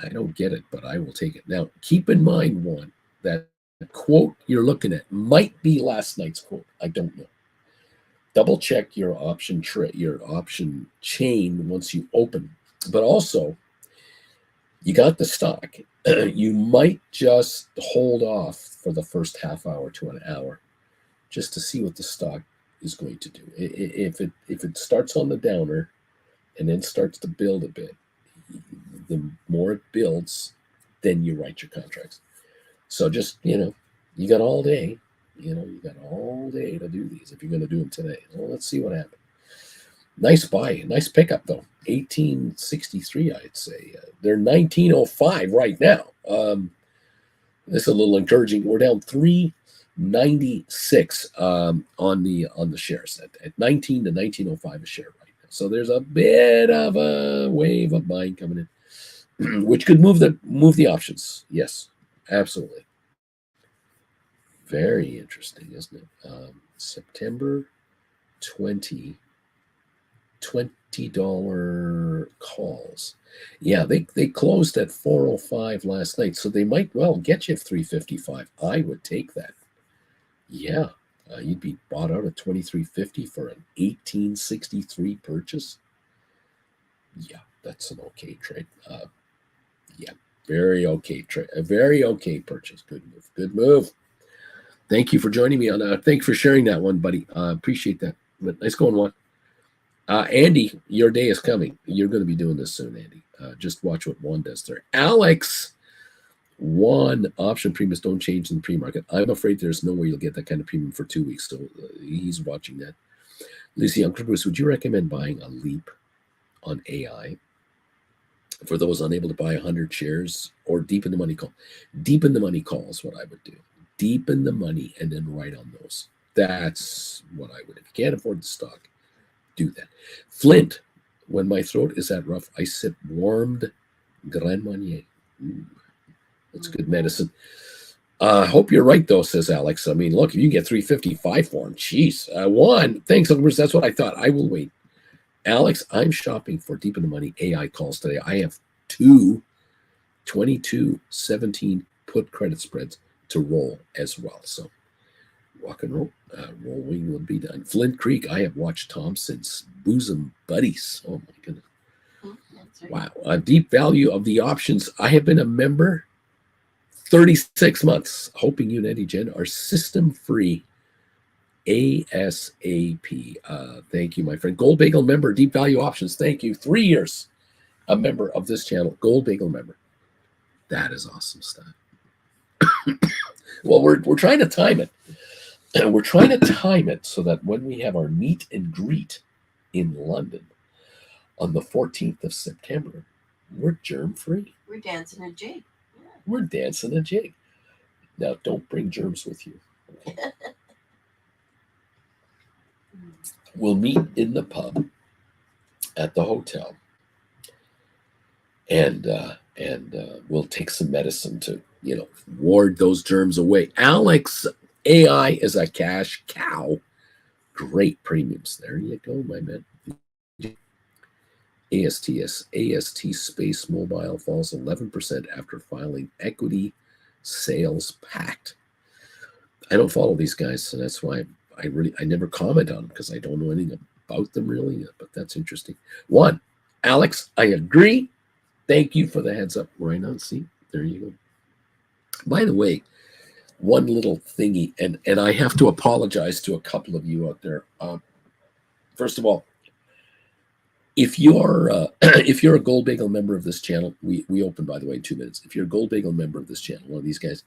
I don't get it, but I will take it. Now, keep in mind, Juan, that the quote you're looking at might be last night's quote. I don't know. Double check your option chain once you open. But also, you got the stock. You might just hold off for the first half hour to an hour just to see what the stock is going to do. If it starts on the downer and then starts to build a bit, the more it builds, then you write your contracts. So just, you got all day. You got all day to do these if you're going to do them today. Well, let's see what happens. Nice buy. Nice pickup, though. 1863, I'd say. They're 1905 right now. This is a little encouraging. We're down 396 on the shares at 19 to 1905 a share right now. So there's a bit of a wave of buying coming in, which could move the options. Yes, absolutely. Very interesting, isn't it? September 20, $20 calls. Yeah, they closed at 405 last night, so they might well get you 355. I would take that. Yeah, you'd be bought out at 2350 for an 1863 purchase. Yeah, that's an okay trade. Yeah, very okay trade. A very okay purchase. Good move. Good move. Thank you for joining me on that. Thanks for sharing that one, buddy. Appreciate that. But nice going, Juan. Andy, your day is coming. You're going to be doing this soon, Andy. Just watch what Juan does there. Alex, one option premiums don't change in the pre-market. I'm afraid there's no way you'll get that kind of premium for 2 weeks. So he's watching that. Lucy, Uncle Bruce, would you recommend buying a leap on AI for those unable to buy 100 shares or deepen the money call? Deepen the money call is what I would do. Deepen the money and then write on those. That's what I would. If you can't afford the stock, do that. Flint, when my throat is that rough, I sip warmed Grand Marnier. Ooh, that's good medicine. Hope you're right, though, says Alex. I mean, look, if you get 355 for him, jeez. Juan, thanks, Uncle Bruce. That's what I thought. I will wait. Alex, I'm shopping for Deep in the Money AI calls today. I have two 22-17 put credit spreads to roll as well. So rock and roll. Rolling will be done. Flint Creek, I have watched Tom since Bosom Buddies. Oh, my goodness. Right. Wow. Deep value of the options. I have been a member 36 months, hoping you and Eddie Jen are system free ASAP. Thank you, my friend. Gold Bagel member, Deep Value Options. Thank you. 3 years a member of this channel. Gold Bagel member. That is awesome stuff. Well, we're trying to time it. We're trying to time it so that when we have our meet and greet in London on the 14th of September, we're germ free. We're dancing a jig. Yeah. We're dancing a jig. Now, don't bring germs with you. We'll meet in the pub at the hotel, and we'll take some medicine to ward those germs away. Alex, AI is a cash cow. Great premiums. There you go, my man. AST Space Mobile falls 11% after filing equity sales pact. I don't follow these guys, so that's why I never comment on them because I don't know anything about them really, but that's interesting. One, Alex, I agree. Thank you for the heads up. Right on. See, there you go. By the way, one little thingy, and I have to apologize to a couple of you out there. First of all, if you're a Gold Bagel member of this channel, we open, by the way, in 2 minutes. If you're a Gold Bagel member of this channel, one of these guys,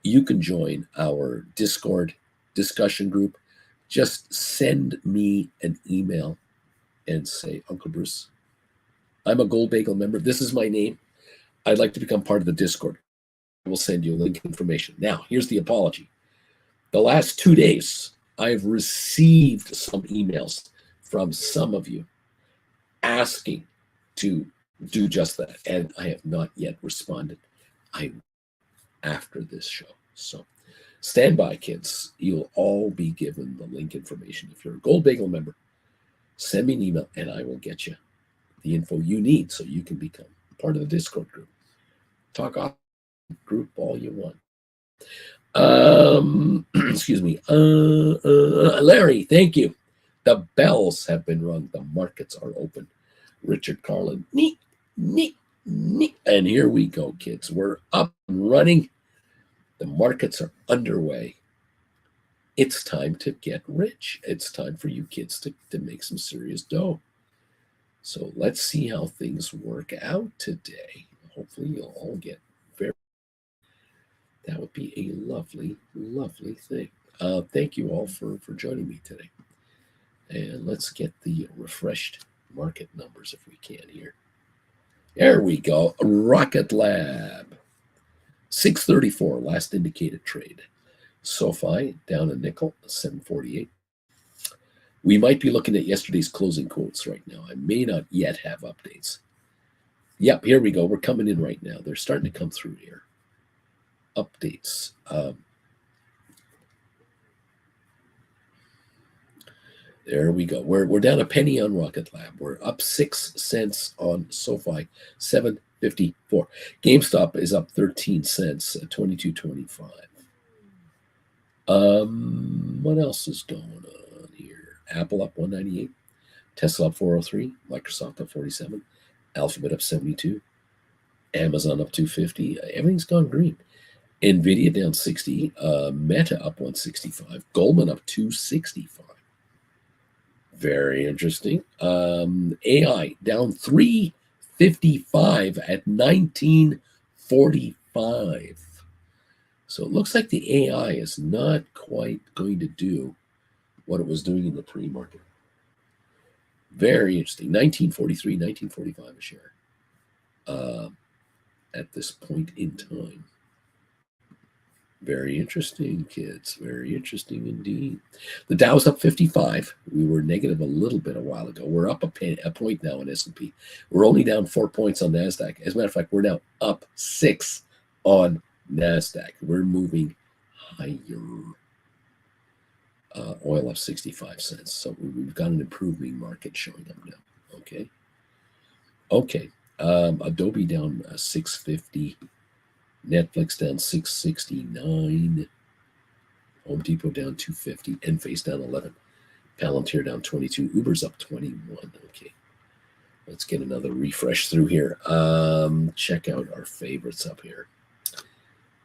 you can join our Discord discussion group. Just send me an email and say, Uncle Bruce, I'm a Gold Bagel member. This is my name. I'd like to become part of the Discord. I will send you a link information. Now, here's the apology. The last 2 days, I've received some emails from some of you asking to do just that, and I have not yet responded. I'm after this show. So stand by, kids. You'll all be given the link information. If you're a Gold Bagel member, send me an email, and I will get you the info you need so you can become part of the Discord group. Talk off group all you want. Excuse me. Larry, thank you. The bells have been rung. The markets are open. Richard Carlin. Neat. And here we go, kids. We're up and running. The markets are underway. It's time to get rich. It's time for you kids to make some serious dough. So let's see how things work out today. Hopefully you'll all get that would be a lovely, lovely thing. Thank you all for joining me today. And let's get the refreshed market numbers if we can here. There we go. Rocket Lab. 634, last indicated trade. SoFi down a nickel, 748. We might be looking at yesterday's closing quotes right now. I may not yet have updates. Yep, here we go. We're coming in right now. They're starting to come through here. Updates. There we go. We're down a penny on Rocket Lab. We're up 6 cents on SoFi, 7.54. GameStop is up 13 cents at 22.25. What else is going on here? Apple up 198, Tesla up 403, Microsoft up 47, Alphabet up 72, Amazon up 250. Everything's gone green. NVIDIA down 60, Meta up 165, Goldman up 265. Very interesting. AI down 355 at 1945. So it looks like the AI is not quite going to do what it was doing in the pre-market. Very interesting. 1943, 1945 a share at this point in time. Very interesting, kids. Very interesting indeed. The Dow's up 55. We were negative a little bit a while ago. We're up a point now in S&P. We're only down 4 points on NASDAQ. As a matter of fact, we're now up 6 on NASDAQ. We're moving higher. Oil up 65 cents. So we've got an improving market showing up now. Okay. Adobe down 650. Netflix down 669. Home Depot down 250. Enphase down 11. Palantir down 22. Uber's up 21. Okay. Let's get another refresh through here. Check out our favorites up here.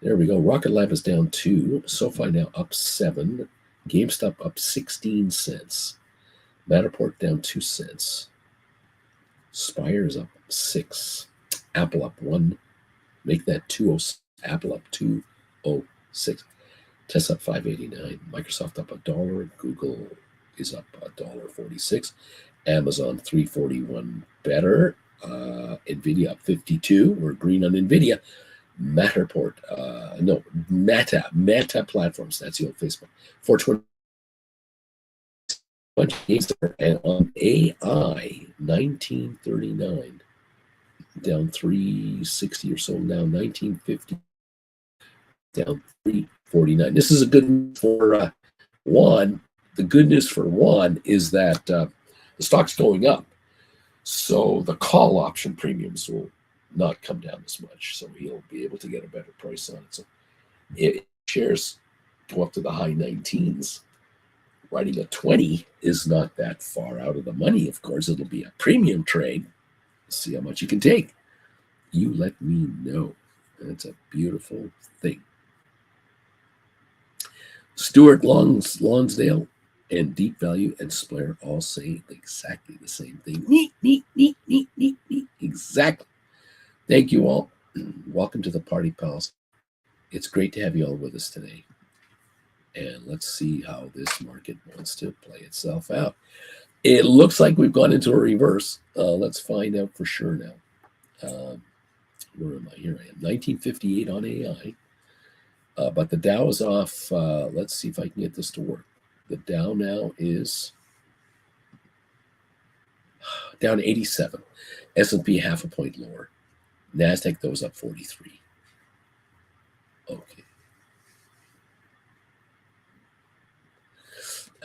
There we go. Rocket Lab is down 2. SoFi now up 7. GameStop up 16 cents. Matterport down 2 cents. Spire is up 6. Apple up 1. Make that 206. Apple up 206. Tesla up 5.89. Microsoft up $1. Google is up $1.46. Amazon 341 better. NVIDIA up 52. We're green on NVIDIA. Matterport, Meta Platforms. That's the old Facebook. 420. And on AI, 1939. Down 360 or so now, 1950. Down 349. This is a good news for Juan. The good news for Juan is that the stock's going up. So the call option premiums will not come down as much. So he'll be able to get a better price on it. So if shares go up to the high 19s, writing a 20 is not that far out of the money. Of course, it'll be a premium trade. See how much you can take. You let me know. That's a beautiful thing. Stuart Lonsdale and Deep Value and Splair all say exactly the same thing. Neat. Exactly. Thank you all. Welcome to the party, pals. It's great to have you all with us today. And let's see how this market wants to play itself out. It looks like we've gone into a reverse. Let's find out for sure now. Where am I? Here I am. 1958 on AI. But the Dow is off. Let's see if I can get this to work. The Dow now is down 87. S&P half a point lower. NASDAQ, those up 43. Okay.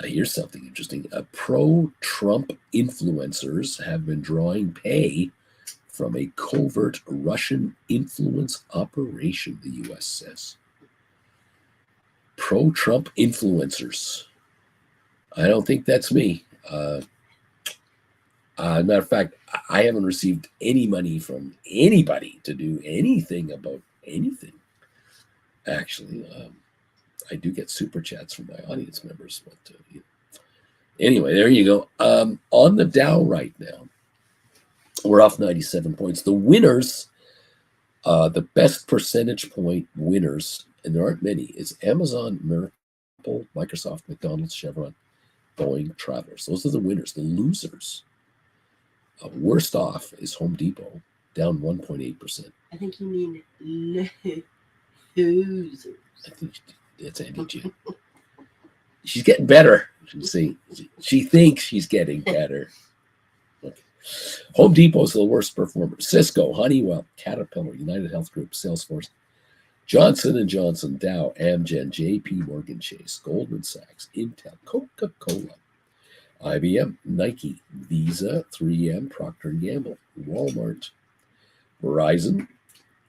Here's something interesting. Pro-Trump influencers have been drawing pay from a covert Russian influence operation, the U.S. says. Pro-Trump influencers. I don't think that's me. Matter of fact, I haven't received any money from anybody to do anything about anything. Actually, I do get super chats from my audience members. But anyway, there you go. On the Dow right now, we're off 97 points. The winners, the best percentage point winners, and there aren't many, is Amazon, Apple, Microsoft, McDonald's, Chevron, Boeing, Travelers. Those are the winners. The losers, worst off is Home Depot, down 1.8%. I think you mean losers. I think that's Andy G. She's getting better. See, she thinks she's getting better. Okay. Home Depot is the worst performer. Cisco, Honeywell, Caterpillar, United Health Group, Salesforce, Johnson & Johnson, Dow, Amgen, JP Morgan Chase, Goldman Sachs, Intel, Coca-Cola, IBM, Nike, Visa, 3M, Procter & Gamble, Walmart, Verizon,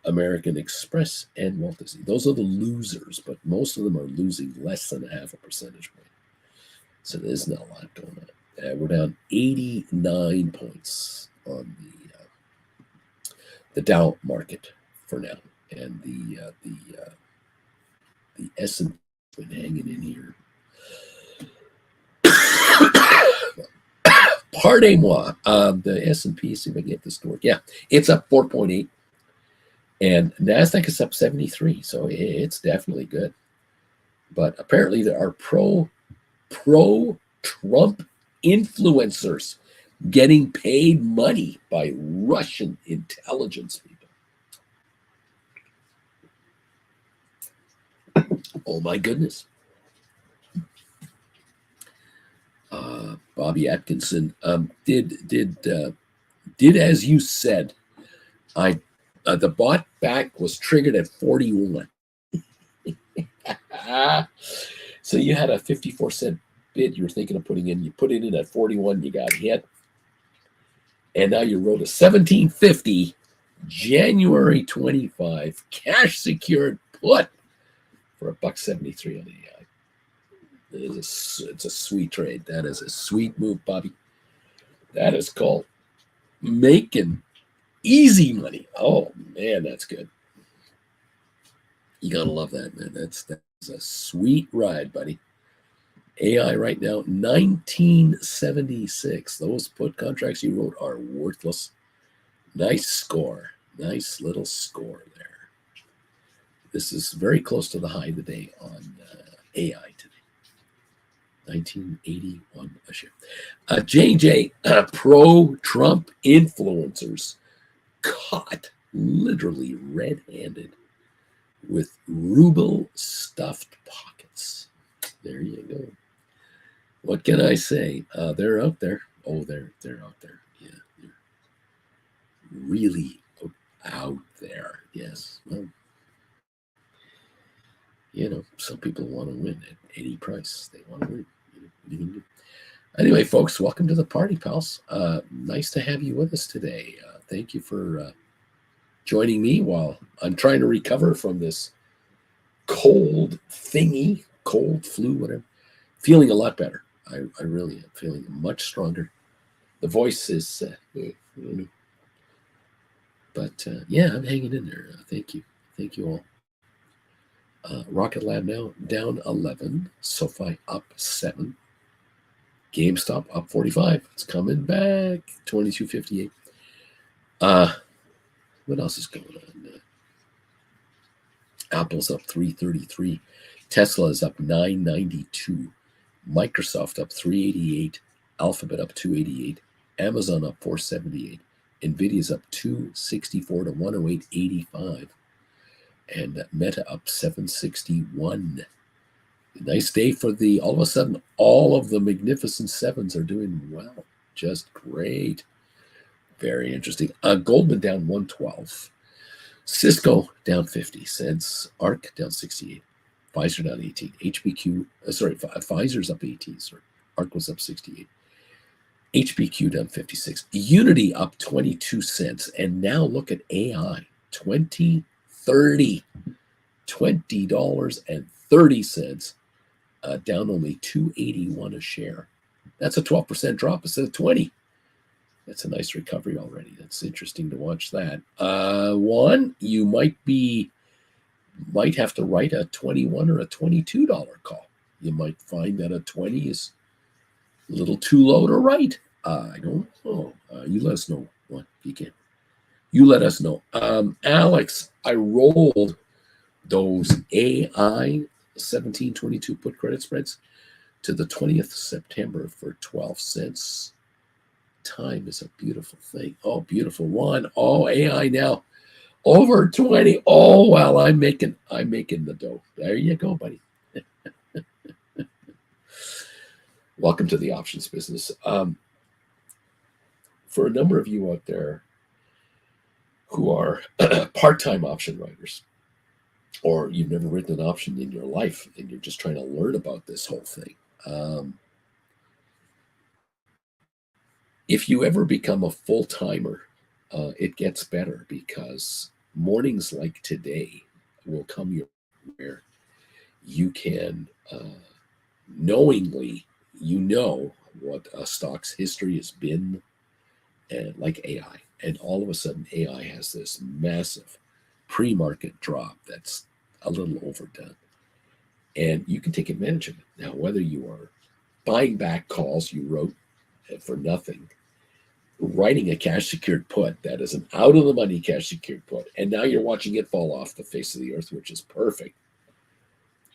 American Express, and Walt Disney. Those are the losers, but most of them are losing less than half a percentage point. So there's not a lot going on. We're down 89 points on the Dow market for now, and the S&P has been hanging in here. Pardon-moi, the S&P, see if I can get this to work. Yeah, it's up 4.8, and NASDAQ is up 73, so it's definitely good. But apparently there are pro-Trump influencers getting paid money by Russian intelligence people. Oh my goodness. Bobby Atkinson did as you said. The bought back was triggered at 41. So you had a 54-cent bid you were thinking of putting in. You put it in at 41. You got hit, and now you wrote a 1750 January 25 cash secured put for $1.73 on AI. It's a sweet trade. That is a sweet move, Bobby. That is called making easy money. Oh man, that's good. You gotta love that, man. That's a sweet ride, buddy. AI right now, 1976. Those put contracts you wrote are worthless. Nice score. Nice little score there. This is very close to the high of the day on AI today. 1981 a share. J&J, pro-Trump influencers caught literally red-handed with ruble stuffed pockets. There you go. What can I say? They're out there. Oh, they're out there. Yeah, they're really out there. Yes. Well, some people want to win at any price. They want to win. Anyway, folks, welcome to the party, pals. Nice to have you with us today. Thank you for joining me while I'm trying to recover from this cold flu, whatever. Feeling a lot better. I really am feeling much stronger. The voice is, but yeah, I'm hanging in there. Thank you. Thank you all. Rocket Lab now down 11. SoFi up 7. GameStop up 45. It's coming back. 22.58. What else is going on? Apple's up 333. Tesla is up 992. Microsoft up 388. Alphabet up 288. Amazon up 478. NVIDIA's up 264 to 108.85. And Meta up 761. Nice day for all of a sudden, all of the Magnificent Sevens are doing well. Just great. Very interesting. Goldman down 112. Cisco down 50 cents. ARC down 68. Pfizer down 18. Pfizer's up 18. Sorry. ARC was up 68. HBQ down 56. Unity up 22 cents. And now look at AI. $20.30. $20.30. Down only $2.81 a share. That's a 12% drop instead of 20. That's a nice recovery already. That's interesting to watch that. One, you might have to write a $21 or a $22 call. You might find that a 20 is a little too low to write. I don't know. You let us know what you can. You let us know. Alex, I rolled those AI 1722 put credit spreads to the 20th September for 12 cents. Time is a beautiful thing. Oh, beautiful one. Oh, AI now over 20. Oh, well, I'm making the dough. There you go, buddy. Welcome to the options business. For a number of you out there who are part-time option writers, or you've never written an option in your life and you're just trying to learn about this whole thing. If you ever become a full timer, it gets better because mornings like today will come your where you can knowingly, you know what a stock's history has been, and like AI, and all of a sudden AI has this massive pre-market drop that's a little overdone, and you can take advantage of it. Now, whether you are buying back calls you wrote for nothing, writing a cash secured put that is an out of the money cash secured put, and now you're watching it fall off the face of the earth, which is perfect,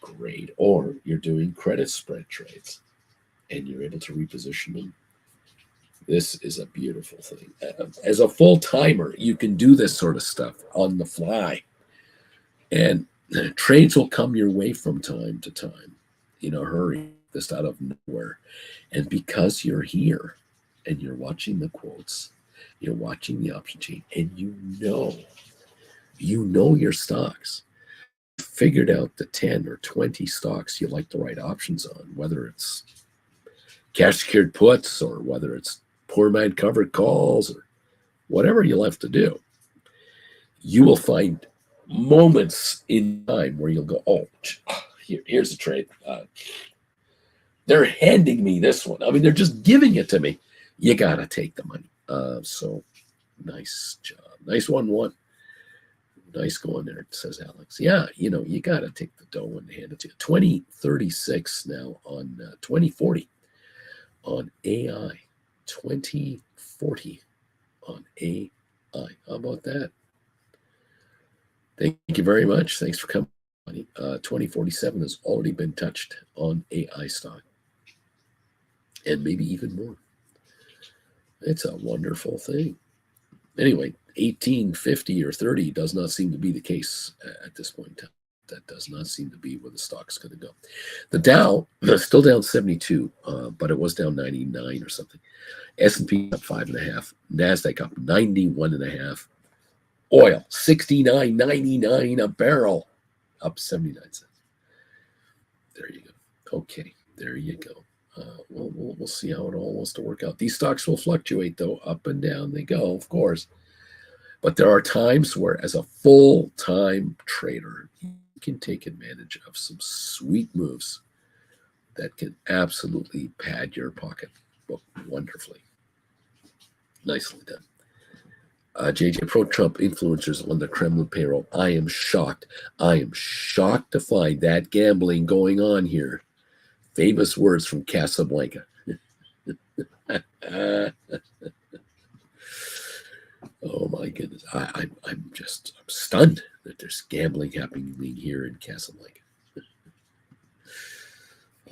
great. Or you're doing credit spread trades and you're able to reposition them. This is a beautiful thing. As a full timer, you can do this sort of stuff on the fly, and trades will come your way from time to time in a hurry, just out of nowhere. And because you're here and you're watching the quotes, you're watching the option chain, and you know your stocks. Figured out the 10 or 20 stocks you like to write options on, whether it's cash secured puts or whether it's poor man covered calls or whatever you love to do. You will find moments in time where you'll go, oh, here's a trade. They're handing me this one. I mean, they're just giving it to me. You got to take the money. So nice job. Nice 1-1. Nice going there, says Alex. Yeah, you got to take the dough and hand it to you. 2036 now on 2040 on AI. 2040 on AI. How about that? Thank you very much. Thanks for coming. 2047 has already been touched on AI stock, and maybe even more. It's a wonderful thing. Anyway, 1850 or 30 does not seem to be the case at this point in time. That does not seem to be where the stock's going to go. The Dow is still down 72, but it was down 99 or something. S&P up 5.5. NASDAQ up 91.5. Oil 69.99 a barrel, up 79 cents. There you go. Okay, there you go. We'll see how it all wants to work out. These stocks will fluctuate, though. Up and down they go, of course. But there are times where, as a full-time trader, you can take advantage of some sweet moves that can absolutely pad your pocketbook wonderfully. Nicely done. JJ, pro-Trump influencers on the Kremlin payroll. I am shocked. I am shocked to find that gambling going on here. Famous words from Casablanca. Oh my goodness. I'm stunned that there's gambling happening here in Casablanca.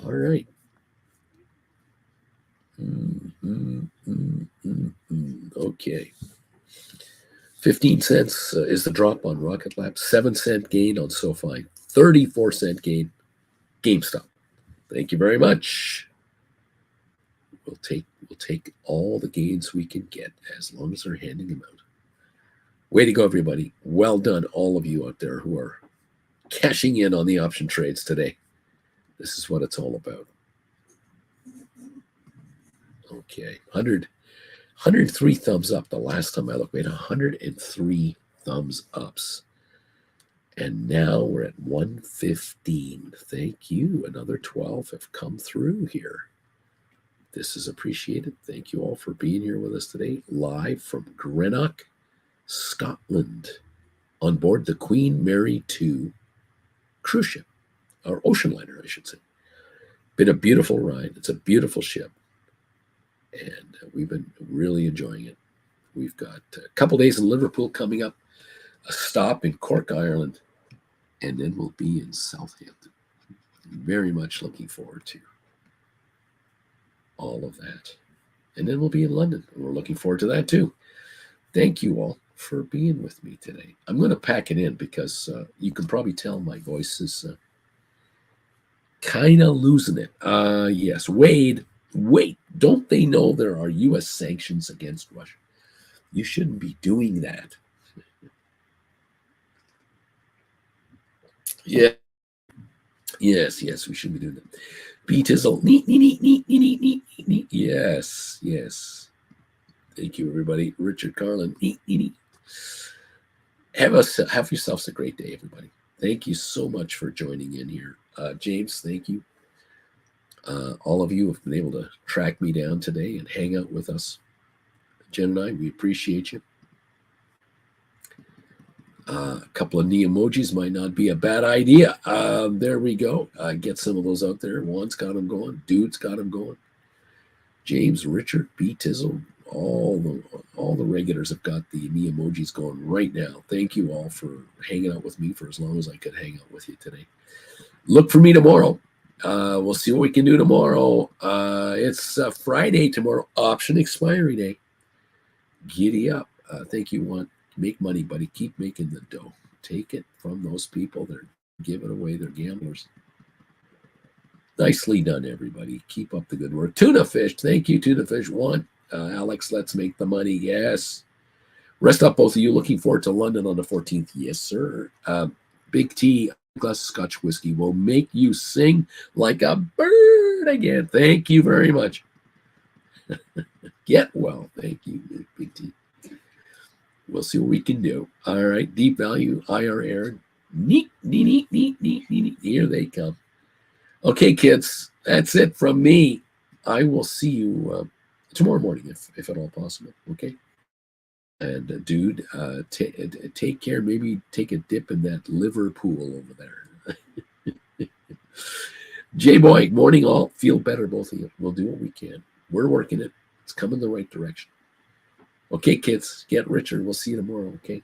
All right. Okay. 15 cents is the drop on Rocket Lab. 7-cent gain on SoFi. 34-cent gain. GameStop. Thank you very much. We'll take all the gains we can get as long as they're handing them out. Way to go, everybody. Well done, all of you out there who are cashing in on the option trades today. This is what it's all about. Okay, 103 thumbs up. The last time I looked, we had 103 thumbs ups. And now we're at 115. Thank you. Another 12 have come through here. This is appreciated. Thank you all for being here with us today, live from Greenock, Scotland, on board the Queen Mary 2 cruise ship, or ocean liner, I should say. Been a beautiful ride. It's a beautiful ship, and we've been really enjoying it. We've got a couple days in Liverpool coming up, a stop in Cork, Ireland, and then we'll be in Southampton. Very much looking forward to all of that. And then we'll be in London, and we're looking forward to that too. Thank you all for being with me today. I'm going to pack it in because you can probably tell my voice is kind of losing it. Yes, wait, don't they know there are U.S. sanctions against Russia? You shouldn't be doing that. Yeah. Yes, we should be doing that. B-Tizzle. Neat. Yes. Thank you, everybody. Richard Carlin. Have yourselves a great day, everybody. Thank you so much for joining in here. James, thank you. All of you have been able to track me down today and hang out with us. Jen and I, we appreciate you. A couple of knee emojis might not be a bad idea. There we go. Get some of those out there. Juan's got them going. Dude's got them going. James, Richard, B. Tizzle, all the regulars have got the knee emojis going right now. Thank you all for hanging out with me for as long as I could hang out with you today. Look for me tomorrow. We'll see what we can do tomorrow. It's Friday tomorrow, option expiry day. Giddy up. Thank you, Juan. Make money, buddy. Keep making the dough. Take it from those people. They're giving away. They're gamblers. Nicely done, everybody. Keep up the good work. Tuna Fish. Thank you, Tuna Fish. One. Alex, let's make the money. Yes. Rest up, both of you. Looking forward to London on the 14th. Yes, sir. Big T, a glass of Scotch whiskey will make you sing like a bird again. Thank you very much. Get well. Thank you, Big T. We'll see what we can do. All right. Deep value, IR Aaron. Neat. Here they come. Okay, kids. That's it from me. I will see you tomorrow morning, if at all possible. Okay. And dude, take care. Maybe take a dip in that liver pool over there. J-Boy, morning all. Feel better, both of you. We'll do what we can. We're working it. It's coming the right direction. Okay, kids, get richer. We'll see you tomorrow, okay?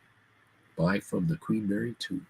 Bye from the Queen Mary 2.